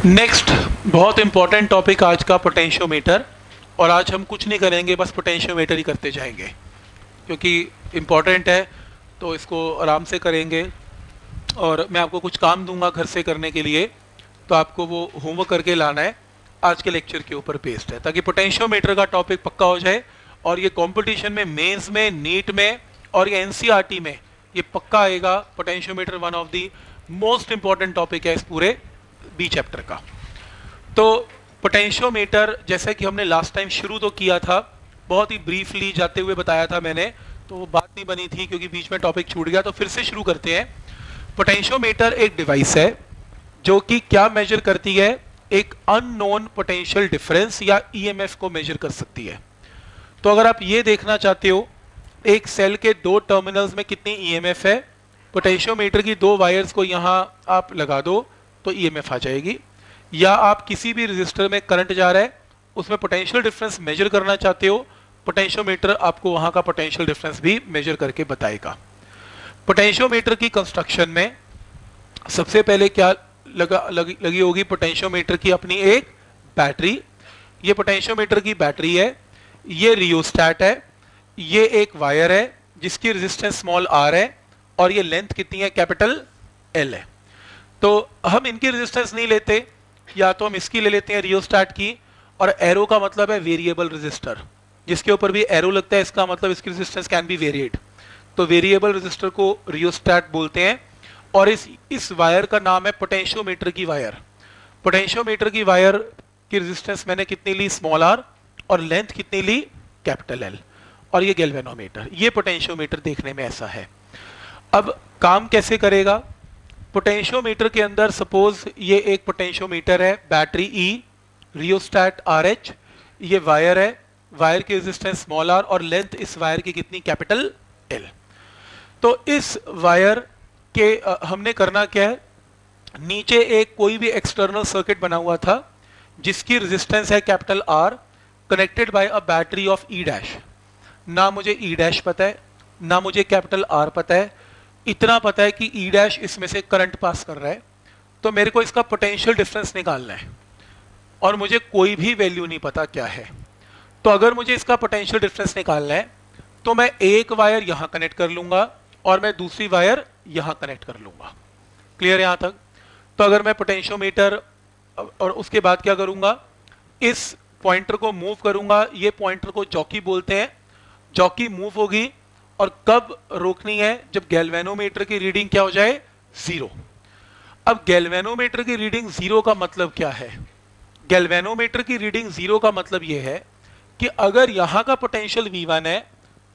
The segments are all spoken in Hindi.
नेक्स्ट बहुत इंपॉर्टेंट टॉपिक आज का पोटेंशियोमीटर। और आज हम कुछ नहीं करेंगे, बस पोटेंशियोमीटर ही करते जाएंगे क्योंकि इम्पॉर्टेंट है, तो इसको आराम से करेंगे। और मैं आपको कुछ काम दूंगा घर से करने के लिए, तो आपको वो होमवर्क करके लाना है, आज के लेक्चर के ऊपर बेस्ड है, ताकि पोटेंशियोमीटर का टॉपिक पक्का हो जाए। और ये कंपटीशन में, मेंस में, नीट में और ये एनसीईआरटी में ये पक्का आएगा। Potentiometer one of the most important topic है इस पूरे बी चैप्टर का। तो पोटेंशियोमीटर जैसे कि हमने लास्ट टाइम शुरू तो किया था, बहुत ही ब्रीफली जाते हुए बताया था मैंने, तो वो बात नहीं बनी थी क्योंकि बीच में टॉपिक छूट गया, तो फिर से शुरू करते हैं। पोटेंशियोमीटर एक डिवाइस है जो कि क्या मेजर करती है, एक अननोन पोटेंशियल डिफरेंस या ईएमएफ को मेजर कर सकती है। तो अगर आप ये देखना चाहते हो एक सेल के दो टर्मिनल्स में कितनी ईएमएफ है, पोटेंशियोमीटर की दो वायर्स को यहां आप लगा दो तो ईएमएफ आ जाएगी। या आप किसी भी रजिस्टर में करंट जा रहा है, उसमें पोटेंशियल डिफरेंस मेजर करना चाहते हो, पोटेंशियोमीटर आपको वहां का पोटेंशियल डिफरेंस भी मेजर करके बताएगा। पोटेंशियोमीटर की कंस्ट्रक्शन में सबसे पहले क्या लगी होगी, पोटेंशियोमीटर की अपनी एक बैटरी। ये पोटेंशियोमीटर की बैटरी है, ये रियोस्टैट है, ये एक वायर है जिसकी रेजिस्टेंस स्मॉल आर है और ये लेंथ कितनी है, कैपिटल एल है। तो हम इनकी रेजिस्टेंस नहीं लेते, या तो हम इसकी ले लेते हैं रियोस्टैट की, और एरो का मतलब है वेरिएबल रेजिस्टर, जिसके ऊपर भी एरो लगता है इसका मतलब इसकी रेजिस्टेंस कैन बी वेरिएड। तो वेरिएबल रेजिस्टर को रियोस्टैट बोलते हैं। और इस वायर का नाम है पोटेंशियोमीटर की वायर। पोटेंशियोमीटर की वायर की रेजिस्टेंस मैंने कितनी ली, स्मॉल आर, और लेंथ कितनी ली, कैपिटल एल। और ये गैल्वेनोमीटर, ये पोटेंशियोमीटर देखने में ऐसा है। अब काम कैसे करेगा, पोटेंशियोमीटर के अंदर सपोज ये एक पोटेंशियोमीटर है, बैटरी ई, रियोस्टैट आर एच, ये वायर है, वायर की रेजिस्टेंस स्मॉल आर और लेंथ इस वायर की कितनी, कैपिटल एल। तो इस वायर के हमने करना क्या है, नीचे एक कोई भी एक्सटर्नल सर्किट बना हुआ था जिसकी रेजिस्टेंस है capital R, connected by a battery of E dash. ना मुझे ई डैश पता है, ना मुझे कैपिटल आर पता है, इतना पता है कि ई डैश इसमें से करंट पास कर रहा है। तो मेरे को इसका पोटेंशियल डिफरेंस निकालना है और मुझे कोई भी वैल्यू नहीं पता क्या है। तो अगर मुझे इसका पोटेंशियल डिफरेंस निकालना है तो मैं एक वायर यहां कनेक्ट कर लूंगा और मैं दूसरी वायर यहां कनेक्ट कर लूंगा। क्लियर है यहां तक? तो अगर मैं पोटेंशियोमीटर और उसके बाद क्या करूंगा, इस पॉइंटर को मूव करूंगा, ये पॉइंटर को जॉकी बोलते हैं, जॉकी मूव होगी। और कब रोकनी है, जब गैल्वेनोमीटर की रीडिंग क्या हो जाए, जीरो। अब गैल्वेनोमीटर की रीडिंग जीरो का मतलब क्या है, गैल्वेनोमीटर की रीडिंग जीरो का मतलब यह है कि अगर यहां का पोटेंशियल V1 है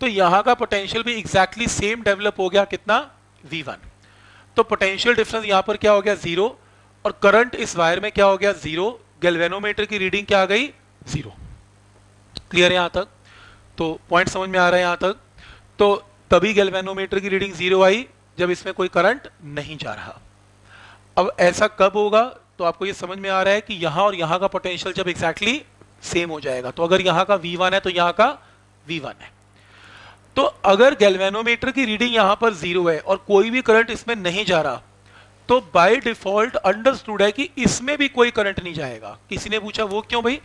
तो यहां का पोटेंशियल भी एग्जैक्टली सेम डेवलप हो गया, कितना, V1। तो पोटेंशियल डिफरेंस यहां पर क्या हो गया, जीरो, और करंट इस वायर में क्या हो गया, जीरो। गैल्वेनोमीटर की रीडिंग क्या आ गई, जीरो। क्लियर है यहां तक? तो पॉइंट समझ में आ रहा है यहां तक? तो तभी गैल्वेनोमीटर की रीडिंग जीरो आई जब इसमें कोई करंट नहीं जा रहा। अब ऐसा कब होगा, तो आपको ये समझ में आ रहा है कि यहां और यहां का पोटेंशियल जब एग्जैक्टली सेम हो जाएगा। तो अगर यहां का V1 है तो यहां का V1 है। तो अगर गैल्वेनोमीटर की रीडिंग यहां पर जीरो है और कोई भी करंट इसमें नहीं जा रहा, तो बाय डिफॉल्ट अंडरस्टूड है कि इसमें भी कोई करंट नहीं जाएगा। किसी ने पूछा वो क्यों भाई,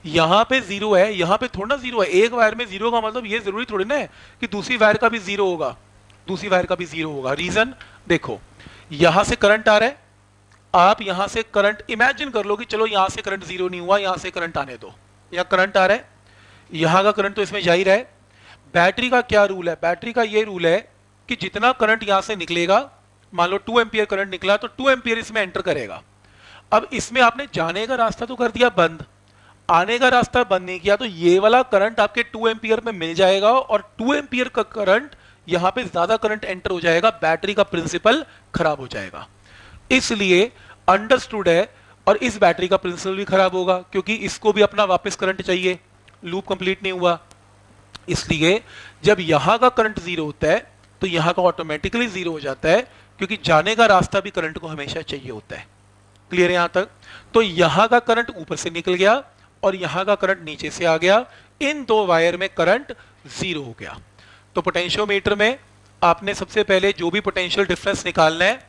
यहां पे जीरो है, यहां पे थोड़ा ना जीरो है। एक वायर में जीरो का मतलब ये जरूरी थोड़ी ना है कि दूसरी वायर का भी जीरो होगा, दूसरी वायर का भी जीरो होगा। रीजन देखो, यहां से करंट आ रहा है, आप यहां से करंट इमेजिन कर लो कि चलो यहां से करंट जीरो नहीं हुआ, यहां से करंट आने दो, यहां करंट आ रहा है, यहां का करंट तो इसमें जा ही रहा है। बैटरी का क्या रूल है, बैटरी का ये रूल है कि जितना करंट यहां से निकलेगा, मान लो 2 एम्पियर करंट निकला तो 2 एम्पियर इसमें एंटर करेगा। अब इसमें आपने जाने का रास्ता तो कर दिया बंद, आने का रास्ता बंद नहीं किया, तो ये वाला करंट आपके 2 एम्पियर में मिल जाएगा और 2 एम्पियर का करंट यहां पे ज्यादा करंट एंटर हो जाएगा, बैटरी का प्रिंसिपल खराब हो जाएगा। इसलिए अंडरस्टूड है, और इस बैटरी का प्रिंसिपल भी खराब होगा क्योंकि इसको भी अपना वापस करंट चाहिए, लूप कंप्लीट नहीं हुआ। इसलिए जब यहां का करंट जीरो होता है तो यहां का ऑटोमेटिकली जीरो हो जाता है, क्योंकि जाने का रास्ता भी करंट को हमेशा चाहिए होता है। क्लियर है यहां तक? तो यहां का करंट ऊपर से निकल गया और यहां का करंट नीचे से आ गया, इन दो वायर में करंट जीरो हो गया। तो पोटेंशियोमीटर में आपने सबसे पहले जो भी पोटेंशियल डिफरेंस निकालना है,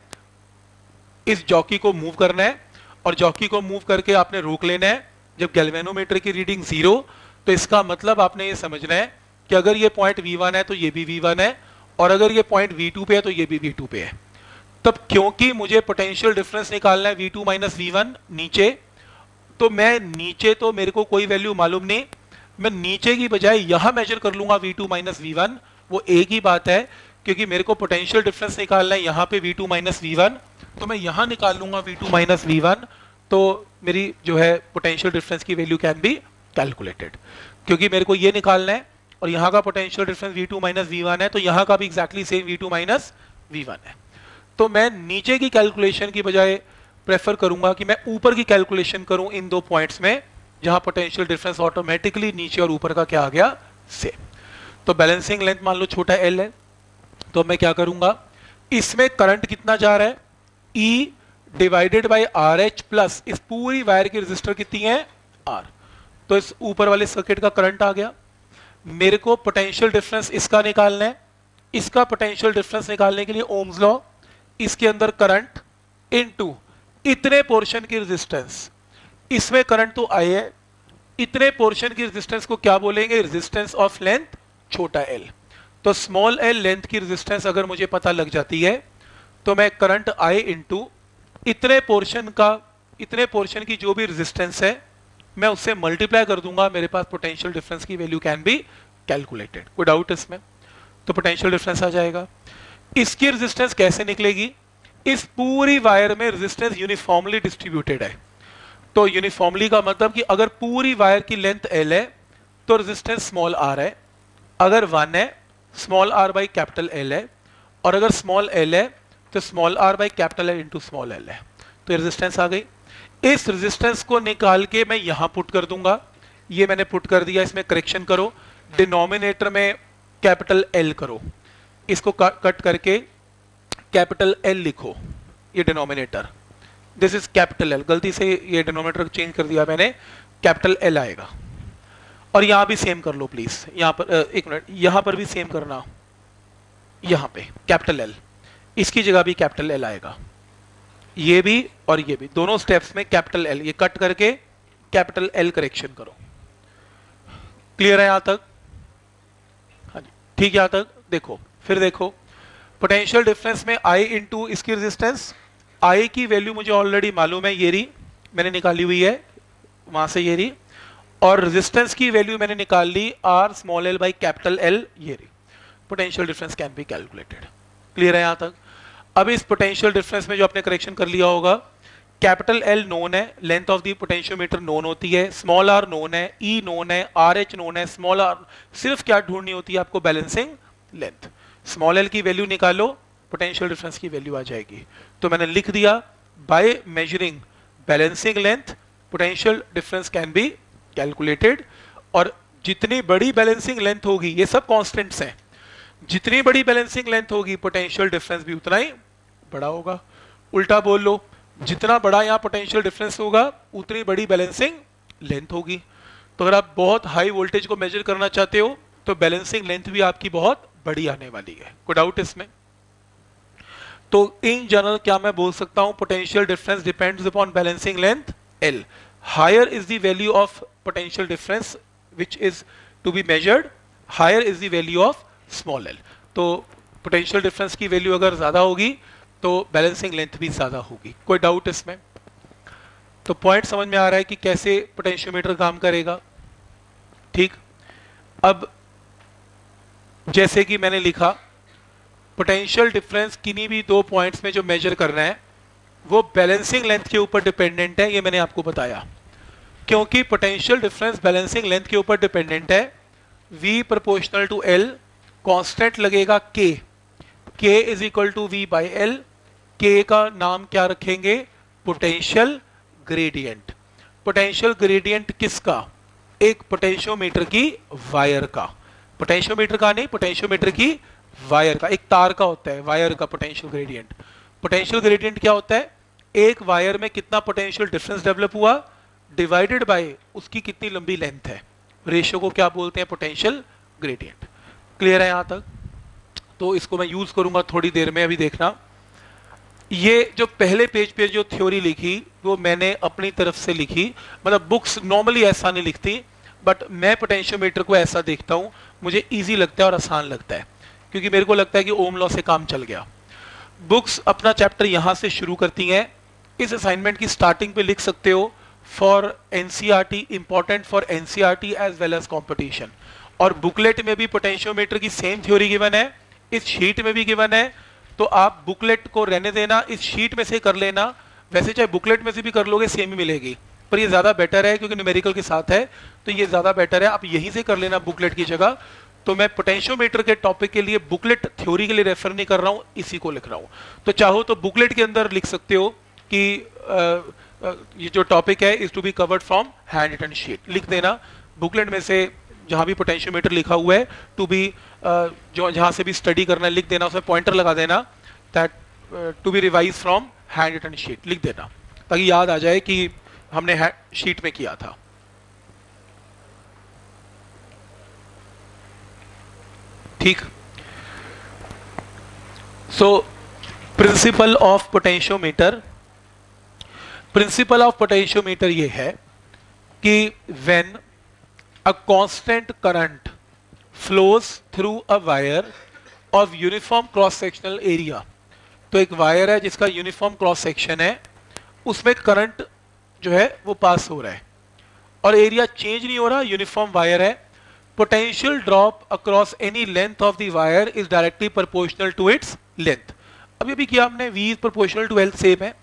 इस जॉकी को मूव करना है और जॉकी को मूव करके आपने रोक लेना है। जब गैल्वेनोमीटर की रीडिंग 0, तो इसका मतलब आपने ये समझना है कि अगर ये पॉइंट V1 है तो ये भी V1 है, और अगर ये पॉइंट V2 पे है तो ये भी V2 पे है। तब क्योंकि मुझे पोटेंशियल डिफरेंस निकालना है V2 माइनस V1 नीचे, तो मैं नीचे तो मेरे को कोई वैल्यू मालूम नहीं, मैं नीचे की बजाय यहां मेजर कर लूंगा V2 माइनस V1। वो एक ही बात है, क्योंकि मेरे को पोटेंशियल डिफरेंस निकालना है यहाँ पे V2 माइनस V1, तो मैं यहां निकाल लूंगा V2 माइनस V1। तो मेरी जो है पोटेंशियल डिफरेंस की वैल्यू कैन बी कैलकुलेटेड, क्योंकि मेरे को ये निकालना है और यहाँ का potential difference V2 minus V1 है, तो यहाँ का भी exactly same V2 minus V1 है। तो मैं नीचे की कैलकुलेशन की बजाय प्रेफर करूंगा कि मैं ऊपर की कैलकुलेशन करूं इन दो पॉइंट्स में, जहां पोटेंशियल डिफरेंस ऑटोमेटिकली नीचे और ऊपर का क्या आ गया, सेम। तो बैलेंसिंग लेंथ मान लो छोटा L है, तो मैं क्या करूंगा, इसमें करंट कितना जा रहा है, E divided by RH plus इस पूरी वायर की रेजिस्टर कितनी है, R। तो इस ऊपर वाले सर्किट का करंट आ गया। मेरे को पोटेंशियल डिफरेंस इसका निकालना है, इसका पोटेंशियल डिफरेंस निकालने के लिए ओम्स लॉ, इसके अंदर करंट इनटू इतने पोर्शन की रेजिस्टेंस, इसमें करंट तो आई है, इतने पोर्शन की रेजिस्टेंस को क्या बोलेंगे, रेजिस्टेंस ऑफ लेंथ छोटा l। तो स्मॉल l लेंथ की रेजिस्टेंस अगर मुझे पता लग जाती है, तो मैं करंट I इंटू इतने पोर्शन की जो भी रेजिस्टेंस है मैं उससे मल्टीप्लाई कर दूंगा, मेरे पास पोटेंशियल डिफरेंस की वैल्यू कैन बी कैलकुलेटेड। कोई डाउट इसमें? तो पोटेंशियल डिफरेंस आ जाएगा। इसकी रेजिस्टेंस कैसे निकलेगी, इस पूरी वायर में रेजिस्टेंस यूनिफॉर्मली डिस्ट्रीब्यूटेड है। तो यूनिफॉर्मली का मतलब कि अगर पूरी वायर की लेंथ L है तो रेजिस्टेंस स्मॉल r है, अगर 1 है small r by capital L है, और अगर स्मॉल l है तो small r by capital L into small l है। तो रेजिस्टेंस आ गई। इस रेजिस्टेंस को निकाल के मैं यहां पुट कर दूंगा, ये मैंने पुट कर दिया। इसमें करेक्शन करो, डिनोमिनेटर में कैपिटल L करो, इसको कट करके कैपिटल L लिखो, ये denominator, this is capital L। गलती से ये डिनोमिनेटर चेंज कर दिया मैंने, कैपिटल L आएगा। और यहां भी सेम कर लो प्लीज, यहां पर एक मिनट, यहां पर भी सेम करना, यहां पे कैपिटल L, इसकी जगह भी कैपिटल L आएगा, ये भी और ये भी, दोनों स्टेप्स में कैपिटल L, ये कट करके कैपिटल L करेक्शन करो। क्लियर है यहां तक? हाँ जी ठीक है, यहां तक देखो, फिर देखो पोटेंशियल डिफरेंस में I इंटू इसकी रेजिस्टेंस, I की वैल्यू मुझे ऑलरेडी मालूम है, ये रही मैंने निकाली हुई है वहां से, ये रही, और रेजिस्टेंस की वैल्यू मैंने निकाल ली R small l by capital L, ये रही। Potential difference can be calculated. Clear है यहां तक? अब इस पोटेंशियल डिफरेंस में जो आपने करेक्शन कर लिया होगा, कैपिटल L नोन है, length of the potentiometer known होती है, स्मॉल r नोन है, E नोन है, RH नोन है, स्मॉल r सिर्फ क्या ढूंढनी होती है आपको, बैलेंसिंग लेंथ। स्मॉल l की वैल्यू निकालो, पोटेंशियल डिफरेंस की वैल्यू आ जाएगी। तो मैंने लिख दिया, by measuring balancing length potential difference can be calculated. और जितनी बड़ी बैलेंसिंग लेंथ होगी, ये सब कांस्टेंट्स हैं, जितनी बड़ी बैलेंसिंग लेंथ होगी पोटेंशियल डिफरेंस भी उतना ही बड़ा होगा। उल्टा बोल लो, जितना बड़ा यहाँ पोटेंशियल डिफरेंस होगा उतनी बड़ी बैलेंसिंग लेंथ होगी। तो अगर आप बहुत हाई वोल्टेज को मेजर करना चाहते हो तो बैलेंसिंग लेंथ भी आपकी बहुत बड़ी आने वाली है। कोई डाउट इसमें? तो इन जनरल क्या मैं बोल सकता हूं, potential difference depends upon balancing length L। Higher is the value of potential difference which is to be measured, higher is the value of small l। तो पोटेंशियल डिफरेंस की वैल्यू अगर ज्यादा होगी तो बैलेंसिंग लेंथ भी ज्यादा होगी। कोई डाउट इसमें? तो पॉइंट समझ में आ रहा है कि कैसे पोटेंशियोमीटर काम करेगा। ठीक, अब जैसे कि मैंने लिखा, पोटेंशियल डिफरेंस किन्हीं भी दो पॉइंट्स में जो मेजर करना है वो बैलेंसिंग लेंथ के ऊपर डिपेंडेंट है, ये मैंने आपको बताया। क्योंकि पोटेंशियल डिफरेंस बैलेंसिंग लेंथ के ऊपर डिपेंडेंट है, V proportional to L, constant लगेगा K, K is equal to V by L। K का नाम क्या रखेंगे, पोटेंशियल ग्रेडियंट। पोटेंशियल ग्रेडियंट किसका, एक पोटेंशियोमीटर की वायर का, पोटेंशियोमीटर का नहीं, पोटेंशियोमीटर की वायर का, एक तार का होता है वायर का पोटेंशियल ग्रेडियंट। पोटेंशियल ग्रेडियंट क्या होता है, एक वायर में कितना पोटेंशियल डिफरेंस डेवलप हुआ डिवाइडेड बाय उसकी कितनी लंबी लेंथ है, रेशियो को क्या बोलते हैं, पोटेंशियल ग्रेडियंट। क्लियर है यहां तक? तो इसको मैं यूज करूंगा थोड़ी देर में, अभी देखना। ये जो पहले पेज पे जो थ्योरी लिखी वो मैंने अपनी तरफ से लिखी, मतलब बुक्स नॉर्मली ऐसा नहीं लिखती, बट मैं पोटेंशियोमीटर को ऐसा देखता हूँ, मुझे इजी लगता है और आसान लगता है, क्योंकि मेरे को लगता है कि ओम लॉ से काम चल गया। बुक्स अपना चैप्टर यहाँ से शुरू करती हैं। इस असाइनमेंट की स्टार्टिंग पे लिख सकते हो for NCERT, important for NCERT as well as competition. और बुकलेट में भी पोटेंशियोमीटर की सेम थ्योरी गिवन है, इस शीट में भी गिवन है, तो आप बुकलेट को रहने देना, इस शीट में से कर लेना। वैसे चाहे बुकलेट में से भी कर लोगे सेम ही मिलेगी, पर ये ज़्यादा बेटर है क्योंकि न्यूमेरिकल के साथ है, तो ये ज़्यादा बेटर है, आप यहीं से कर लेना बुकलेट की जगह। तो मैं पोटेंशियोमीटर के टॉपिक के लिए बुकलेट थ्योरी के लिए रेफर नहीं कर रहा हूँ, इसी को लिख रहा हूँ। तो चाहो तो बुकलेट के अंदर लिख सकते हो कि ये जो टॉपिक है is to be covered from hand written sheet, लिख देना बुकलेट में से जहाँ भी पोटेंशियोमीटर लिखा हुआ है टू बी, जो जहाँ से भी स्टडी करना है लिख देना, उसमें पॉइंटर लगा देना that to be revise from hand written sheet, लिख देना ताकि याद आ जाए कि हमने शीट में किया था। ठीक। So principle of potentiometer, principle of potentiometer ये है कि when a constant current flows through a wire of uniform cross sectional area, तो एक वायर है जिसका यूनिफॉर्म क्रॉस सेक्शन है, उसमें करंट जो है वो पास हो रहा है और एरिया चेंज नहीं हो रहा, यूनिफॉर्म वायर है, potential drop across any length of the wire is directly proportional to its length. अभी भी किया हमने, V is proportional to L same है।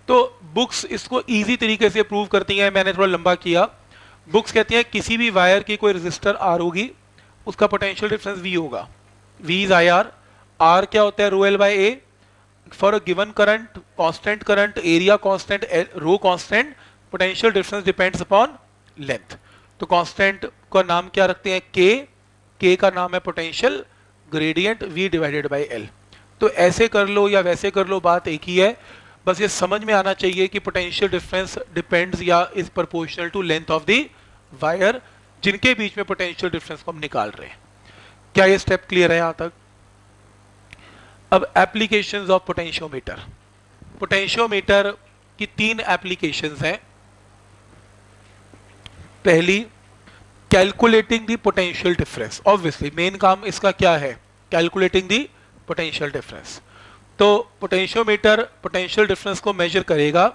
तो बुक्स इसको इजी तरीके से प्रूव करती हैं, मैंने थोड़ा लंबा किया। बुक्स कहती हैं किसी भी वायर की कोई रेजिस्टर R होगी, उसका पोटेंशियल डिफरेंस V होगा, V इज IR, R क्या होता है rho L by A, for a given current, constant current, area constant, rho constant, potential difference depends upon length. तो कांस्टेंट का नाम क्या रखते हैं K का नाम है potential gradient V divided by L। तो ऐसे कर लो या वैसे कर लो, बात एक ही है, बस ये समझ में आना चाहिए कि पोटेंशियल डिफरेंस डिपेंड्स या is proportional to length of the wire जिनके बीच में पोटेंशियल डिफरेंस को हम निकाल रहे हैं। क्या ये स्टेप क्लियर है यहां तक? अब एप्लीकेशंस ऑफ पोटेंशियोमीटर, पोटेंशियोमीटर की 3 एप्लीकेशंस हैं। पहली, calculating the potential difference, obviously main काम इसका क्या है, कैलकुलेटिंग द पोटेंशियल डिफरेंस। तो पोटेंशियोमीटर पोटेंशियल डिफरेंस को मेजर करेगा,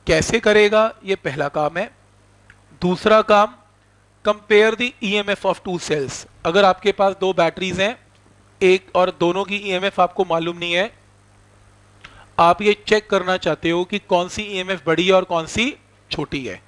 कैसे करेगा, ये पहला काम है। दूसरा काम, compare the EMF of 2 cells. अगर आपके पास 2 बैटरीज हैं, एक और दोनों की ईएमएफ आपको मालूम नहीं है, आप ये चेक करना चाहते हो कि कौन सी ईएमएफ बड़ी है और कौन सी छोटी है,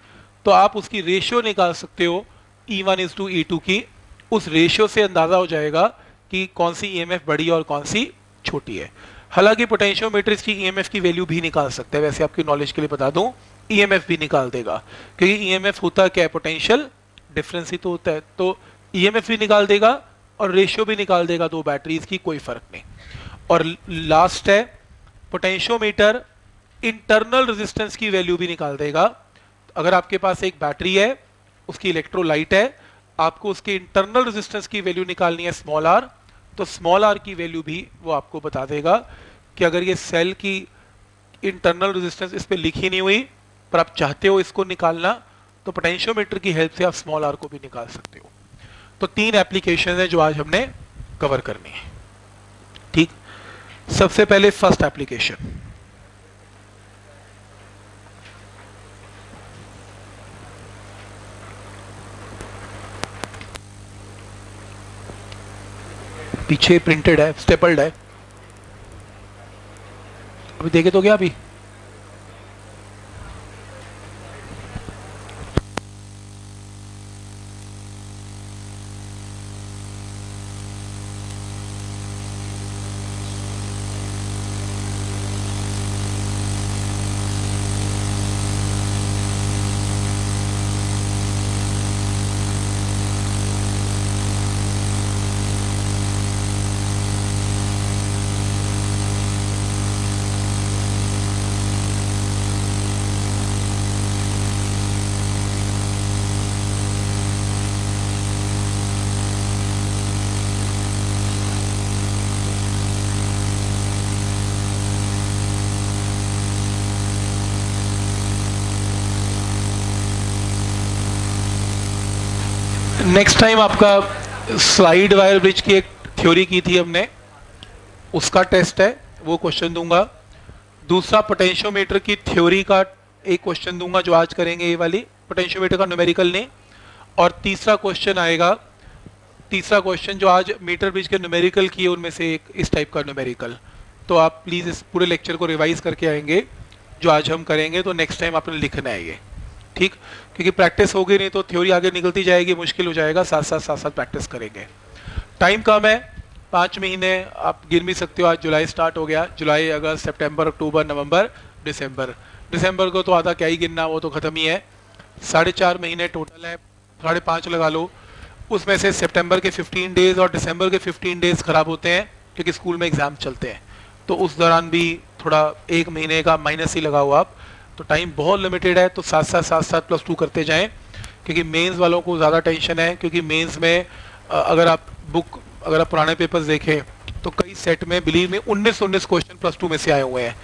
तो आप उसकी रेशियो निकाल सकते हो E1 इज टू E2 की, उस रेशियो से अंदाजा हो जाएगा कि कौन सी ईएमएफ बड़ी है और कौन सी छोटी है। हालांकि पोटेंशियोमीटर की ईएमएफ की वैल्यू भी निकाल सकते हैं, वैसे आपकी नॉलेज के लिए बता दूं, ईएमएफ भी निकाल देगा, क्योंकि ईएमएफ होता क्या है, पोटेंशियल डिफरेंस ही तो होता है, तो ईएमएफ भी निकाल देगा और रेशियो भी निकाल देगा 2 बैटरीज की, कोई फर्क नहीं। और लास्ट है, पोटेंशियोमीटर इंटरनल रेजिस्टेंस की वैल्यू भी निकाल देगा। अगर आपके पास एक बैटरी है, उसकी इलेक्ट्रोलाइट है, आपको उसकी इंटरनल रेजिस्टेंस की वैल्यू निकालनी है स्मॉल r, तो स्मॉल r की वैल्यू भी वो आपको बता देगा कि अगर ये सेल की इंटरनल रेजिस्टेंस इस पे लिखी नहीं हुई पर आप चाहते हो इसको निकालना, तो पोटेंशियोमीटर की हेल्प से आप स्मॉल r को भी निकाल सकते हो। तो 3 एप्लीकेशन है जो आज हमने कवर करनी है। ठीक, सबसे पहले फर्स्ट एप्लीकेशन, पीछे प्रिंटेड है, स्टेपल्ड है, अभी देखे तो क्या अभी नेक्स्ट टाइम आपका स्लाइड वायर ब्रिज की एक थ्योरी की थी हमने, उसका टेस्ट है, वो क्वेश्चन दूंगा। दूसरा पोटेंशियोमीटर की थ्योरी का एक क्वेश्चन दूंगा जो आज करेंगे, ये वाली पोटेंशियोमीटर का न्यूमेरिकल नहीं। और तीसरा क्वेश्चन आएगा, तीसरा क्वेश्चन जो आज मीटर ब्रिज के न्यूमेरिकल किए उनमें से एक इस टाइप का न्यूमेरिकल। तो आप प्लीज़ इस पूरे लेक्चर को रिवाइज करके आएंगे जो आज हम करेंगे, तो नेक्स्ट टाइम आपने लिखना है ये, ठीक? क्योंकि प्रैक्टिस होगी नहीं तो थ्योरी आगे निकलती जाएगी, मुश्किल हो जाएगा, साथ साथ प्रैक्टिस करेंगे। टाइम कम है, 5 महीने आप गिन भी सकते हो। आज जुलाई स्टार्ट हो गया, जुलाई, अगस्त, सितंबर, अक्टूबर, नवंबर, दिसंबर। दिसंबर को तो आधा क्या ही गिनना, वो तो ख़त्म ही है। 4.5 महीने टोटल है, 5.5 लगा लो। उसमें से सितंबर के 15 डेज और दिसंबर के 15 डेज खराब होते हैं क्योंकि स्कूल में एग्ज़ाम चलते हैं, तो उस दौरान भी थोड़ा 1 महीने का माइनस ही लगाओ आप। तो टाइम बहुत लिमिटेड है, तो साथ साथ +2 करते जाएं, क्योंकि मेंस वालों को ज़्यादा टेंशन है। क्योंकि मेंस में अगर आप पुराने पेपर्स देखें तो कई सेट में बिलीव में 19 क्वेश्चन +2 में से आए हुए हैं।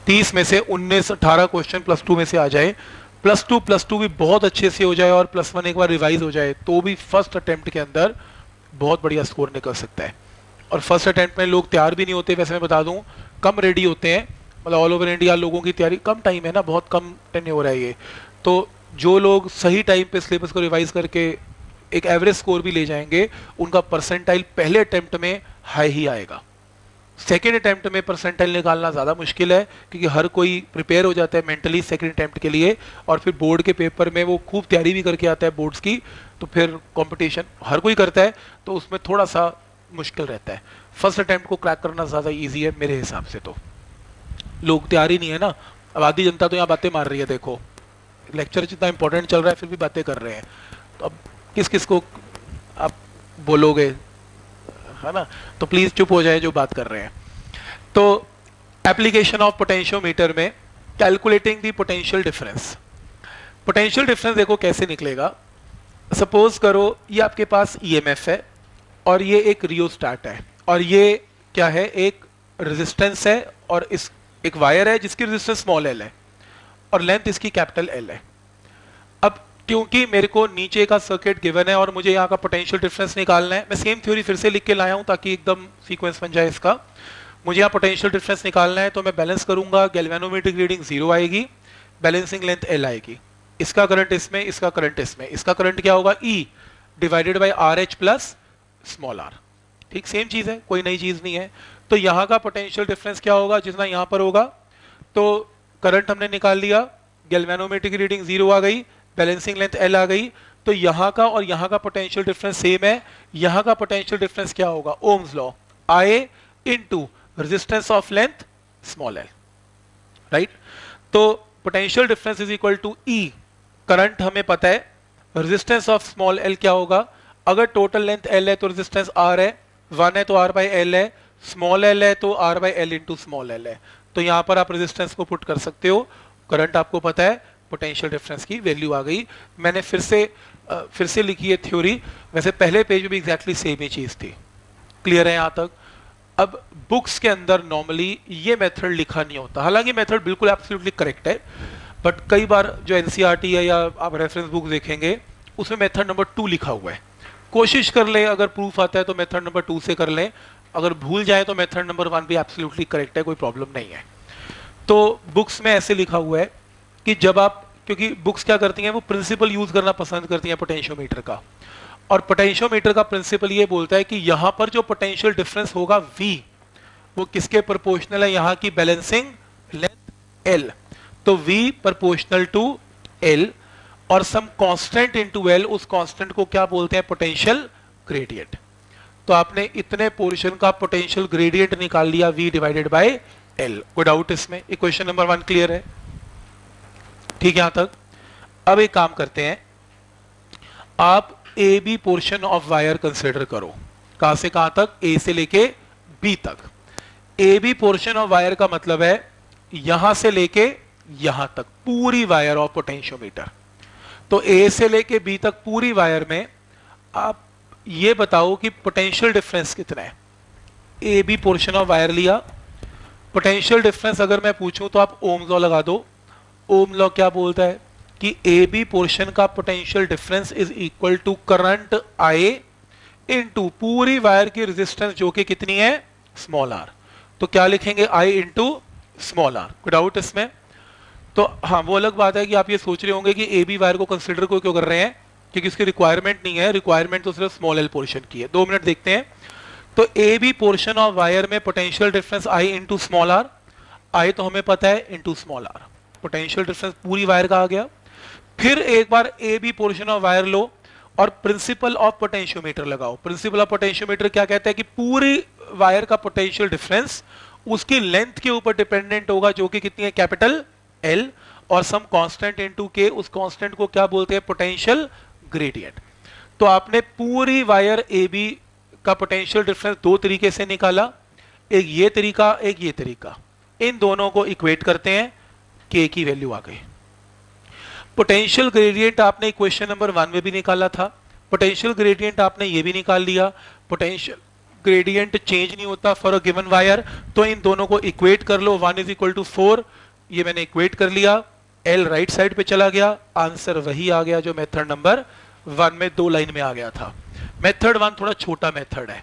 30 में से 18 क्वेश्चन +2 में से आ जाए, +2 भी बहुत अच्छे से हो जाए और +1 एक बार रिवाइज हो जाए, तो भी फर्स्ट अटेम्प्ट के अंदर बहुत बढ़िया स्कोर निकल सकता है। और फर्स्ट अटेम्प्ट में लोग तैयार भी नहीं होते, वैसे मैं बता दूं, कम रेडी होते हैं। मतलब ऑल ओवर इंडिया लोगों की तैयारी, कम टाइम है ना, बहुत कम टेन्योर हो रहा है ये। तो जो लोग सही टाइम पे सिलेबस को रिवाइज करके एक एवरेज स्कोर भी ले जाएंगे, उनका परसेंटाइल पहले अटेम्प्ट में हाई ही आएगा। सेकेंड अटेम्प्ट में परसेंटाइल निकालना ज़्यादा मुश्किल है, क्योंकि हर कोई प्रिपेयर हो जाता है मेंटली सेकेंड अटेम्प्ट के लिए, और फिर बोर्ड के पेपर में वो खूब तैयारी भी करके आता है बोर्ड्स की, तो फिर कंपटीशन हर कोई करता है, तो उसमें थोड़ा सा मुश्किल रहता है। फर्स्ट अटेम्प्ट को क्रैक करना ज़्यादा ईजी है मेरे हिसाब से। तो लोग तैयार ही नहीं है ना, अब आधी जनता तो यहाँ बातें मार रही है, देखो लेक्चर जितना इंपॉर्टेंट चल रहा है फिर भी बातें कर रहे हैं, तो अब किस किस को आप बोलोगे, है ना? तो प्लीज चुप हो जाए जो बात कर रहे हैं। तो एप्लीकेशन ऑफ पोटेंशियोमीटर में calculating the potential difference. Potential difference देखो कैसे निकलेगा। सपोज करो ये आपके पास ईएमएफ है और ये एक रियोस्टैट है, और ये क्या है, एक रेजिस्टेंस है, और इस एक वायर है जिसकी रेजिस्टेंस स्मॉल एल है और लेंथ इसकी कैपिटल एल है। अब क्योंकि मेरे को नीचे का सर्किट गिवन है और मुझे यहाँ का पोटेंशियल डिफरेंस निकालना है, मैं सेम थ्योरी फिर से लिख के लाया हूँ ताकि एकदम सीक्वेंस बन जाए इसका। मुझे यहाँ पोटेंशियल डिफरेंस निकालना है, तो मैं बैलेंस करूंगा, गैल्वेनोमीटर की रीडिंग 0 आएगी, बैलेंसिंग लेंथ एल आएगी, इसका करंट इसमें, इसका करंट इसमें, इसका करंट क्या होगा, E divided by R H plus small R. ठीक, सेम चीज है, कोई नई चीज नहीं है। तो यहाँ का पोटेंशियल डिफरेंस क्या होगा, जितना यहाँ पर होगा, तो करंट हमने निकाल लिया, गैल्वेनोमीटर की रीडिंग 0 आ गई, बैलेंसिंग लेंथ एल आ गई, तो यहाँ का और यहाँ का पोटेंशियल डिफरेंस सेम है। यहाँ का पोटेंशियल डिफरेंस क्या होगा, Ohm's law, I into resistance of length small L, right? तो potential difference is equal to E, current हमें पता है, रेजिस्टेंस ऑफ स्मॉल एल क्या होगा, अगर टोटल लेंथ एल है तो रेजिस्टेंस आर है, 1 है तो आर बाई एल है, स्मॉल एल है तो R by L into small L है। तो यहां पर आप रेजिस्टेंस को पुट कर सकते हो, करंट आपको पता है, पोटेंशियल डिफरेंस की वैल्यू आ गई। मैंने फिर से लिखी है थ्योरी, वैसे पहले पेज में भी एग्जैक्टली सेम ही चीज थी। क्लियर है यहां तक? अब बुक्स के अंदर नॉर्मली ये मेथड लिखा नहीं होता, हालांकि मेथड बिल्कुल एब्सोल्युटली करेक्ट है, बट कई बार जो एनसीईआरटी है या आप रेफरेंस बुक देखेंगे उसमें मेथड नंबर 2 लिखा हुआ है। कोशिश कर लें, अगर प्रूफ आता है तो मेथड नंबर 2 से कर लें, अगर भूल जाए तो मेथड नंबर 1 भी एब्सोल्युटली करेक्ट है, कोई प्रॉब्लम नहीं है। तो बुक्स में ऐसे लिखा हुआ है कि जब आप, क्योंकि बुक्स क्या करती हैं, वो प्रिंसिपल यूज करना पसंद करती हैं पोटेंशियोमीटर का, और पोटेंशियोमीटर का प्रिंसिपल ये बोलता है कि यहां पर जो पोटेंशियल डिफरेंस होगा V, वो किसके प्रोपोर्शनल है, यहां की बैलेंसिंग लेंथ L, तो V प्रोपोर्शनल टू L और सम कांस्टेंट इनटू L, उस कांस्टेंट को क्या बोलते हैं, पोटेंशियल ग्रेडियंट। तो आपने इतने पोर्शन का पोटेंशियल ग्रेडियंट निकाल लिया V डिवाइडेड बाय L। कोई डाउट इसमें? इक्वेशन नंबर 1 क्लियर है? ठीक है यहां तक? अब एक काम करते हैं, आप A B portion of wire consider करो। कहां से कहां तक, ए से लेके बी तक। A B portion of wire का मतलब है यहां से लेके यहां तक पूरी वायर ऑफ पोटेंशियोमीटर। तो ए से लेके बी तक पूरी वायर में आप ये बताओ कि पोटेंशियल डिफरेंस कितना है। A B portion of wire लिया, पोटेंशियल डिफरेंस अगर मैं पूछूं तो आप ओम्स लॉ लगा दो। ओम लॉ क्या बोलता है, कि ए बी पोर्शन का potential difference is equal to current I into पूरी वायर की रेजिस्टेंस जो कि कितनी है, स्मॉल आर। तो क्या लिखेंगे, आई इंटू स्मॉल आर। कोई डाउट इसमें? तो हाँ, वो अलग बात है कि आप ये सोच रहे होंगे कि ए बी वायर को कंसिडर क्यों कर रहे हैं, क्योंकि इसकी रिक्वायरमेंट नहीं है, रिक्वायरमेंट तो सिर्फ स्मॉल एल पोर्शन की है। 2 मिनट देखते हैं। तो A B portion of wire में potential difference I into small R, I तो हमें पता है into small R, potential difference पूरी वायर का आ गया। फिर एक बार A B portion of wire लो और प्रिंसिपल ऑफ पोटेंशियोमीटर लगाओ। प्रिंसिपल ऑफ पोटेंशियोमीटर क्या कहता है कि पूरी वायर का पोटेंशियल डिफरेंस उसकी लेंथ के ऊपर डिपेंडेंट होगा, जो कि कितनी है, कैपिटल एल, और सम कांस्टेंट इनटू के। उस कांस्टेंट को क्या बोलते हैं, पोटेंशियल ग्रेडियंट। तो आपने पूरी वायर ए बी का पोटेंशियल डिफरेंस 2 तरीके से निकाला, एक ये तरीका, एक ये तरीका। इन दोनों को इक्वेट करते हैं, के की वैल्यू आ गई। पोटेंशियल ग्रेडियंट आपने इक्वेशन नंबर 1 में भी निकाला था, पोटेंशियल ग्रेडियंट आपने ये भी निकाल लिया। पोटेंशियल ग्रेडियंट चेंज नहीं होता फॉर अ गिवन वायर, तो इन दोनों को इक्वेट कर लो। 1 इज इक्वल टू 4, ये मैंने इक्वेट कर लिया, एल राइट साइड पे चला गया, आंसर वही आ गया जो मेथड नंबर 1 में 2 लाइन में आ गया था। मेथड 1 थोड़ा छोटा मेथड है,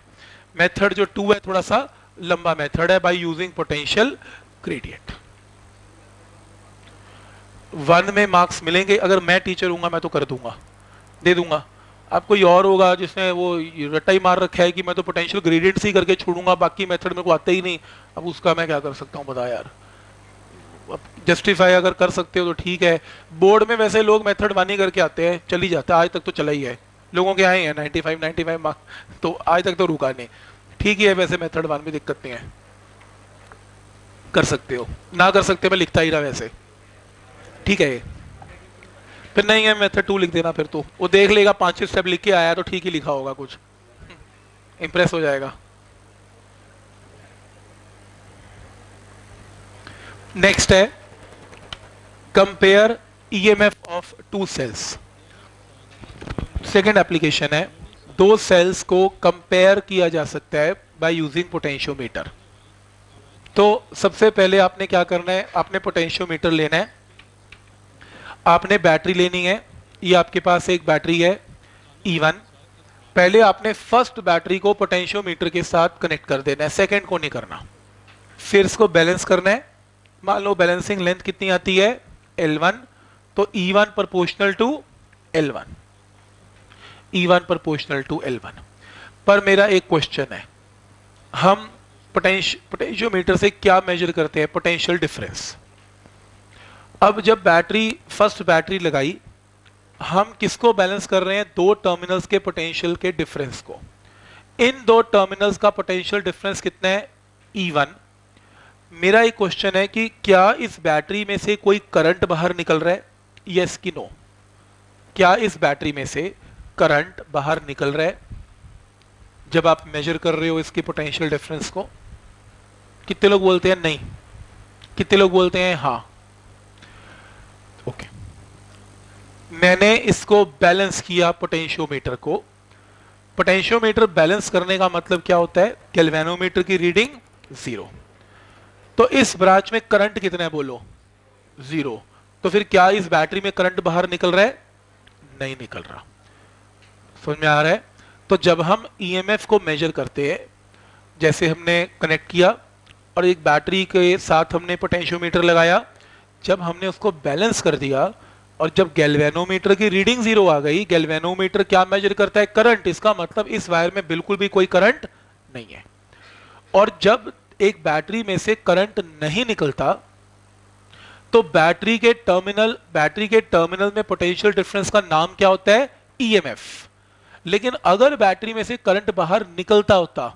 मेथड जो 2 है थोड़ा सा लंबा मेथड है, बाय यूजिंग पोटेंशियल ग्रेडियंट। 1 में मार्क्स मिलेंगे, अगर मैं टीचर हूंगा मैं तो कर दूंगा, दे दूंगा। अब कोई और होगा जिसने वो रट्टा ही मार रखा है कि मैं तो पोटेंशियल ग्रेडियंट ही करके छोड़ूंगा, बाकी मेथड मेरे को आता ही नहीं, अब उसका मैं क्या कर सकता हूँ, बता यार। अब जस्टिफाई अगर कर सकते हो तो ठीक है। बोर्ड में वैसे लोग मेथड 1 ही करके आते हैं, चली जाता है, आज तक तो चला ही है, लोगों के आए हैं 95 मार्क्स, तो आज तक तो रुका नहीं। ठीक ही है, वैसे मेथड 1 में दिक्कत नहीं है, कर सकते हो, ना कर सकते मैं लिखता ही रहा वैसे, ठीक है। फिर नहीं है मेथड 2 लिख देना, फिर तो वो देख लेगा 5-6 स्टेप लिख के आया तो ठीक ही लिखा होगा, कुछ इंप्रेस हो जाएगा। नेक्स्ट है compare EMF of 2 cells. Second application है, 2 सेल्स को कंपेयर किया जा सकता है बाय यूजिंग पोटेंशियोमीटर। तो सबसे पहले आपने क्या करना है, आपने पोटेंशियोमीटर लेना है, आपने बैटरी लेनी है, ये आपके पास एक बैटरी है E1। पहले आपने फर्स्ट बैटरी को पोटेंशियोमीटर के साथ कनेक्ट कर देना है, सेकंड को नहीं करना। फिर इसको बैलेंस करना है, मान लो बैलेंसिंग लेंथ कितनी आती है, L1, तो E1 proportional to L1, E1 proportional to L1। पर मेरा एक क्वेश्चन है, हम पोटेंशियोमीटर से क्या मेजर करते हैं, पोटेंशियल डिफरेंस। अब जब बैटरी फर्स्ट बैटरी लगाई, हम किसको बैलेंस कर रहे हैं, 2 टर्मिनल्स के पोटेंशियल के डिफरेंस को। इन 2 टर्मिनल्स का पोटेंशियल डिफरेंस कितना है, E1। मेरा एक क्वेश्चन है कि क्या इस बैटरी में से कोई करंट बाहर निकल रहा है, यस कि नो। क्या इस बैटरी में से करंट बाहर निकल रहा है जब आप मेजर कर रहे हो इसकी पोटेंशियल डिफरेंस को? कितने लोग बोलते हैं नहीं, कितने लोग बोलते हैं हाँ। ओके, मैंने इसको बैलेंस किया पोटेंशियोमीटर को। पोटेंशियोमीटर बैलेंस करने का मतलब क्या होता है, गैल्वेनोमीटर की रीडिंग 0, तो इस ब्रांच में करंट कितना है, बोलो 0। तो फिर क्या इस बैटरी में करंट बाहर निकल रहा है, नहीं निकल रहा। समझ में आ रहा है? तो जब हम ईएमएफ को मेजर करते हैं, जैसे हमने कनेक्ट किया और एक बैटरी के साथ हमने पोटेंशियोमीटर लगाया, जब हमने उसको बैलेंस कर दिया और जब गैल्वेनोमीटर की रीडिंग 0 आ गई, गैल्वेनोमीटर क्या मेजर करता है, करंट। इसका मतलब इस वायर में बिल्कुल भी कोई करंट नहीं है। और जब एक बैटरी में से करंट नहीं निकलता तो बैटरी के टर्मिनल में पोटेंशियल डिफरेंस का नाम क्या होता है, ईएमएफ। लेकिन अगर बैटरी में से करंट बाहर निकलता होता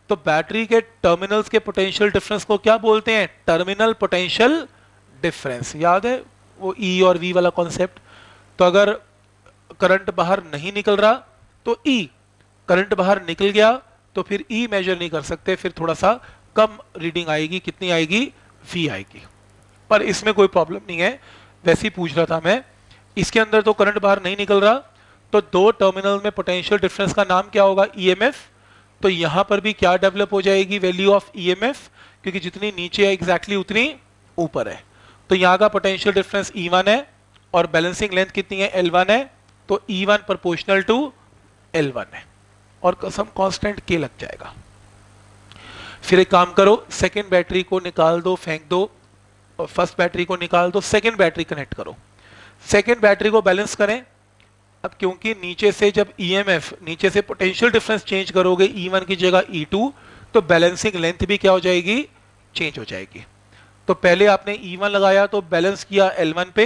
तो बैटरी के टर्मिनल्स के पोटेंशियल डिफरेंस को क्या बोलते हैं, टर्मिनल पोटेंशियल डिफरेंस। याद है वो E और V वाला कॉन्सेप्ट। तो अगर करंट बाहर नहीं निकल रहा तो E, करंट बाहर निकल गया तो फिर E मेजर नहीं कर सकते, फिर थोड़ा सा कम रीडिंग आएगी, कितनी आएगी, V आएगी। पर इसमें कोई प्रॉब्लम नहीं है, वैसे ही पूछ रहा था मैं। इसके अंदर तो करंट बाहर नहीं निकल रहा, तो 2 टर्मिनल में पोटेंशियल डिफरेंस का नाम क्या होगा, ईएमएफ। तो यहां पर भी क्या डेवलप हो जाएगी, वैल्यू ऑफ ईएमएफ, क्योंकि जितनी नीचे है एग्जैक्टली उतनी ऊपर है। तो यहाँ का पोटेंशियल डिफरेंस E1 है और बैलेंसिंग लेंथ कितनी है, L1 है, तो E1 प्रोपोर्शनल टू L1 है और सम कांस्टेंट K लग जाएगा। फिर एक काम करो, सेकेंड बैटरी को निकाल दो, फेंक दो, और फर्स्ट बैटरी को निकाल दो, सेकेंड बैटरी कनेक्ट करो, सेकेंड बैटरी को बैलेंस करें। अब क्योंकि नीचे से जब EMF, नीचे से पोटेंशियल डिफरेंस चेंज करोगे E1 की जगह E2, तो बैलेंसिंग लेंथ भी क्या हो जाएगी, चेंज हो जाएगी। तो पहले आपने E1 लगाया तो बैलेंस किया L1 पे,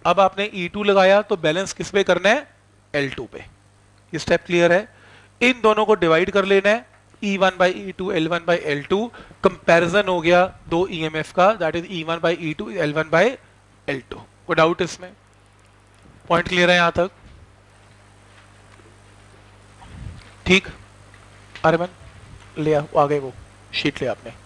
अब आपने E2 लगाया तो बैलेंस किस पे करना है, L2 पे। ये स्टेप क्लियर है। इन दोनों को डिवाइड कर लेना है, E1 by E2, L1 by L2, comparison हो गया दो EMF का, that is E1 by E2, L1 by L2। कोई डाउट इसमें, पॉइंट क्लियर है यहां तक, ठीक। अरमन ले आ गए, वो शीट ले आपने।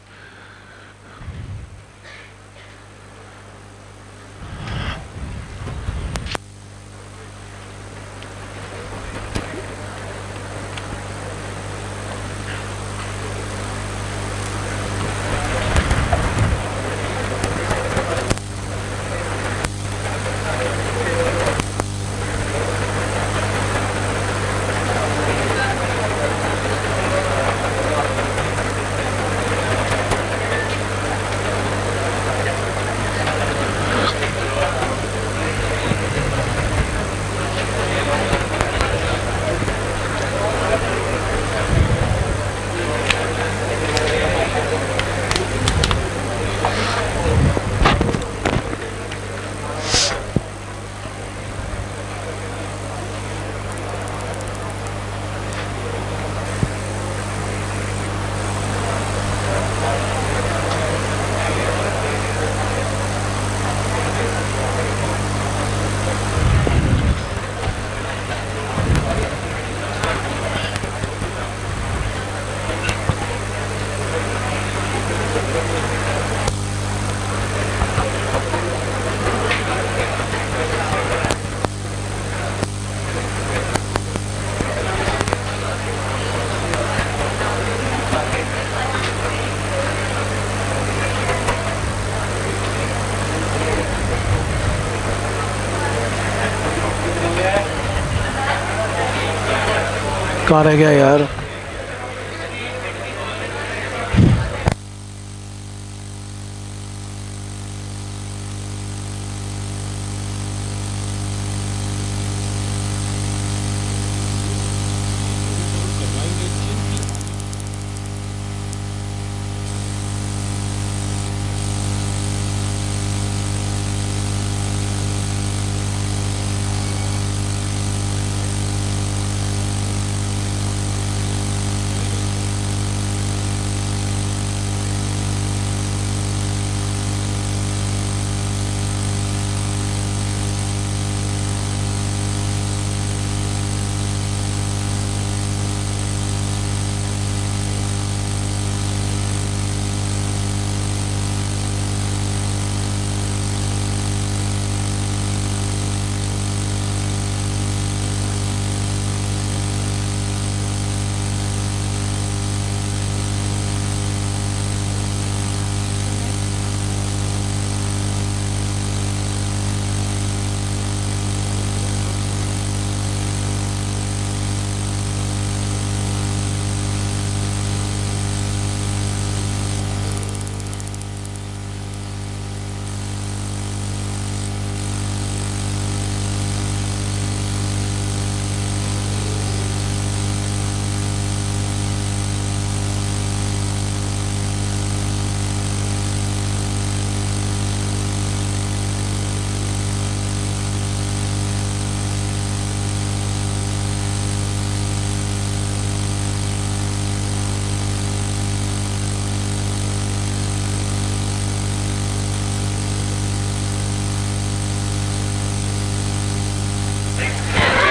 कहाँ रह गया यार,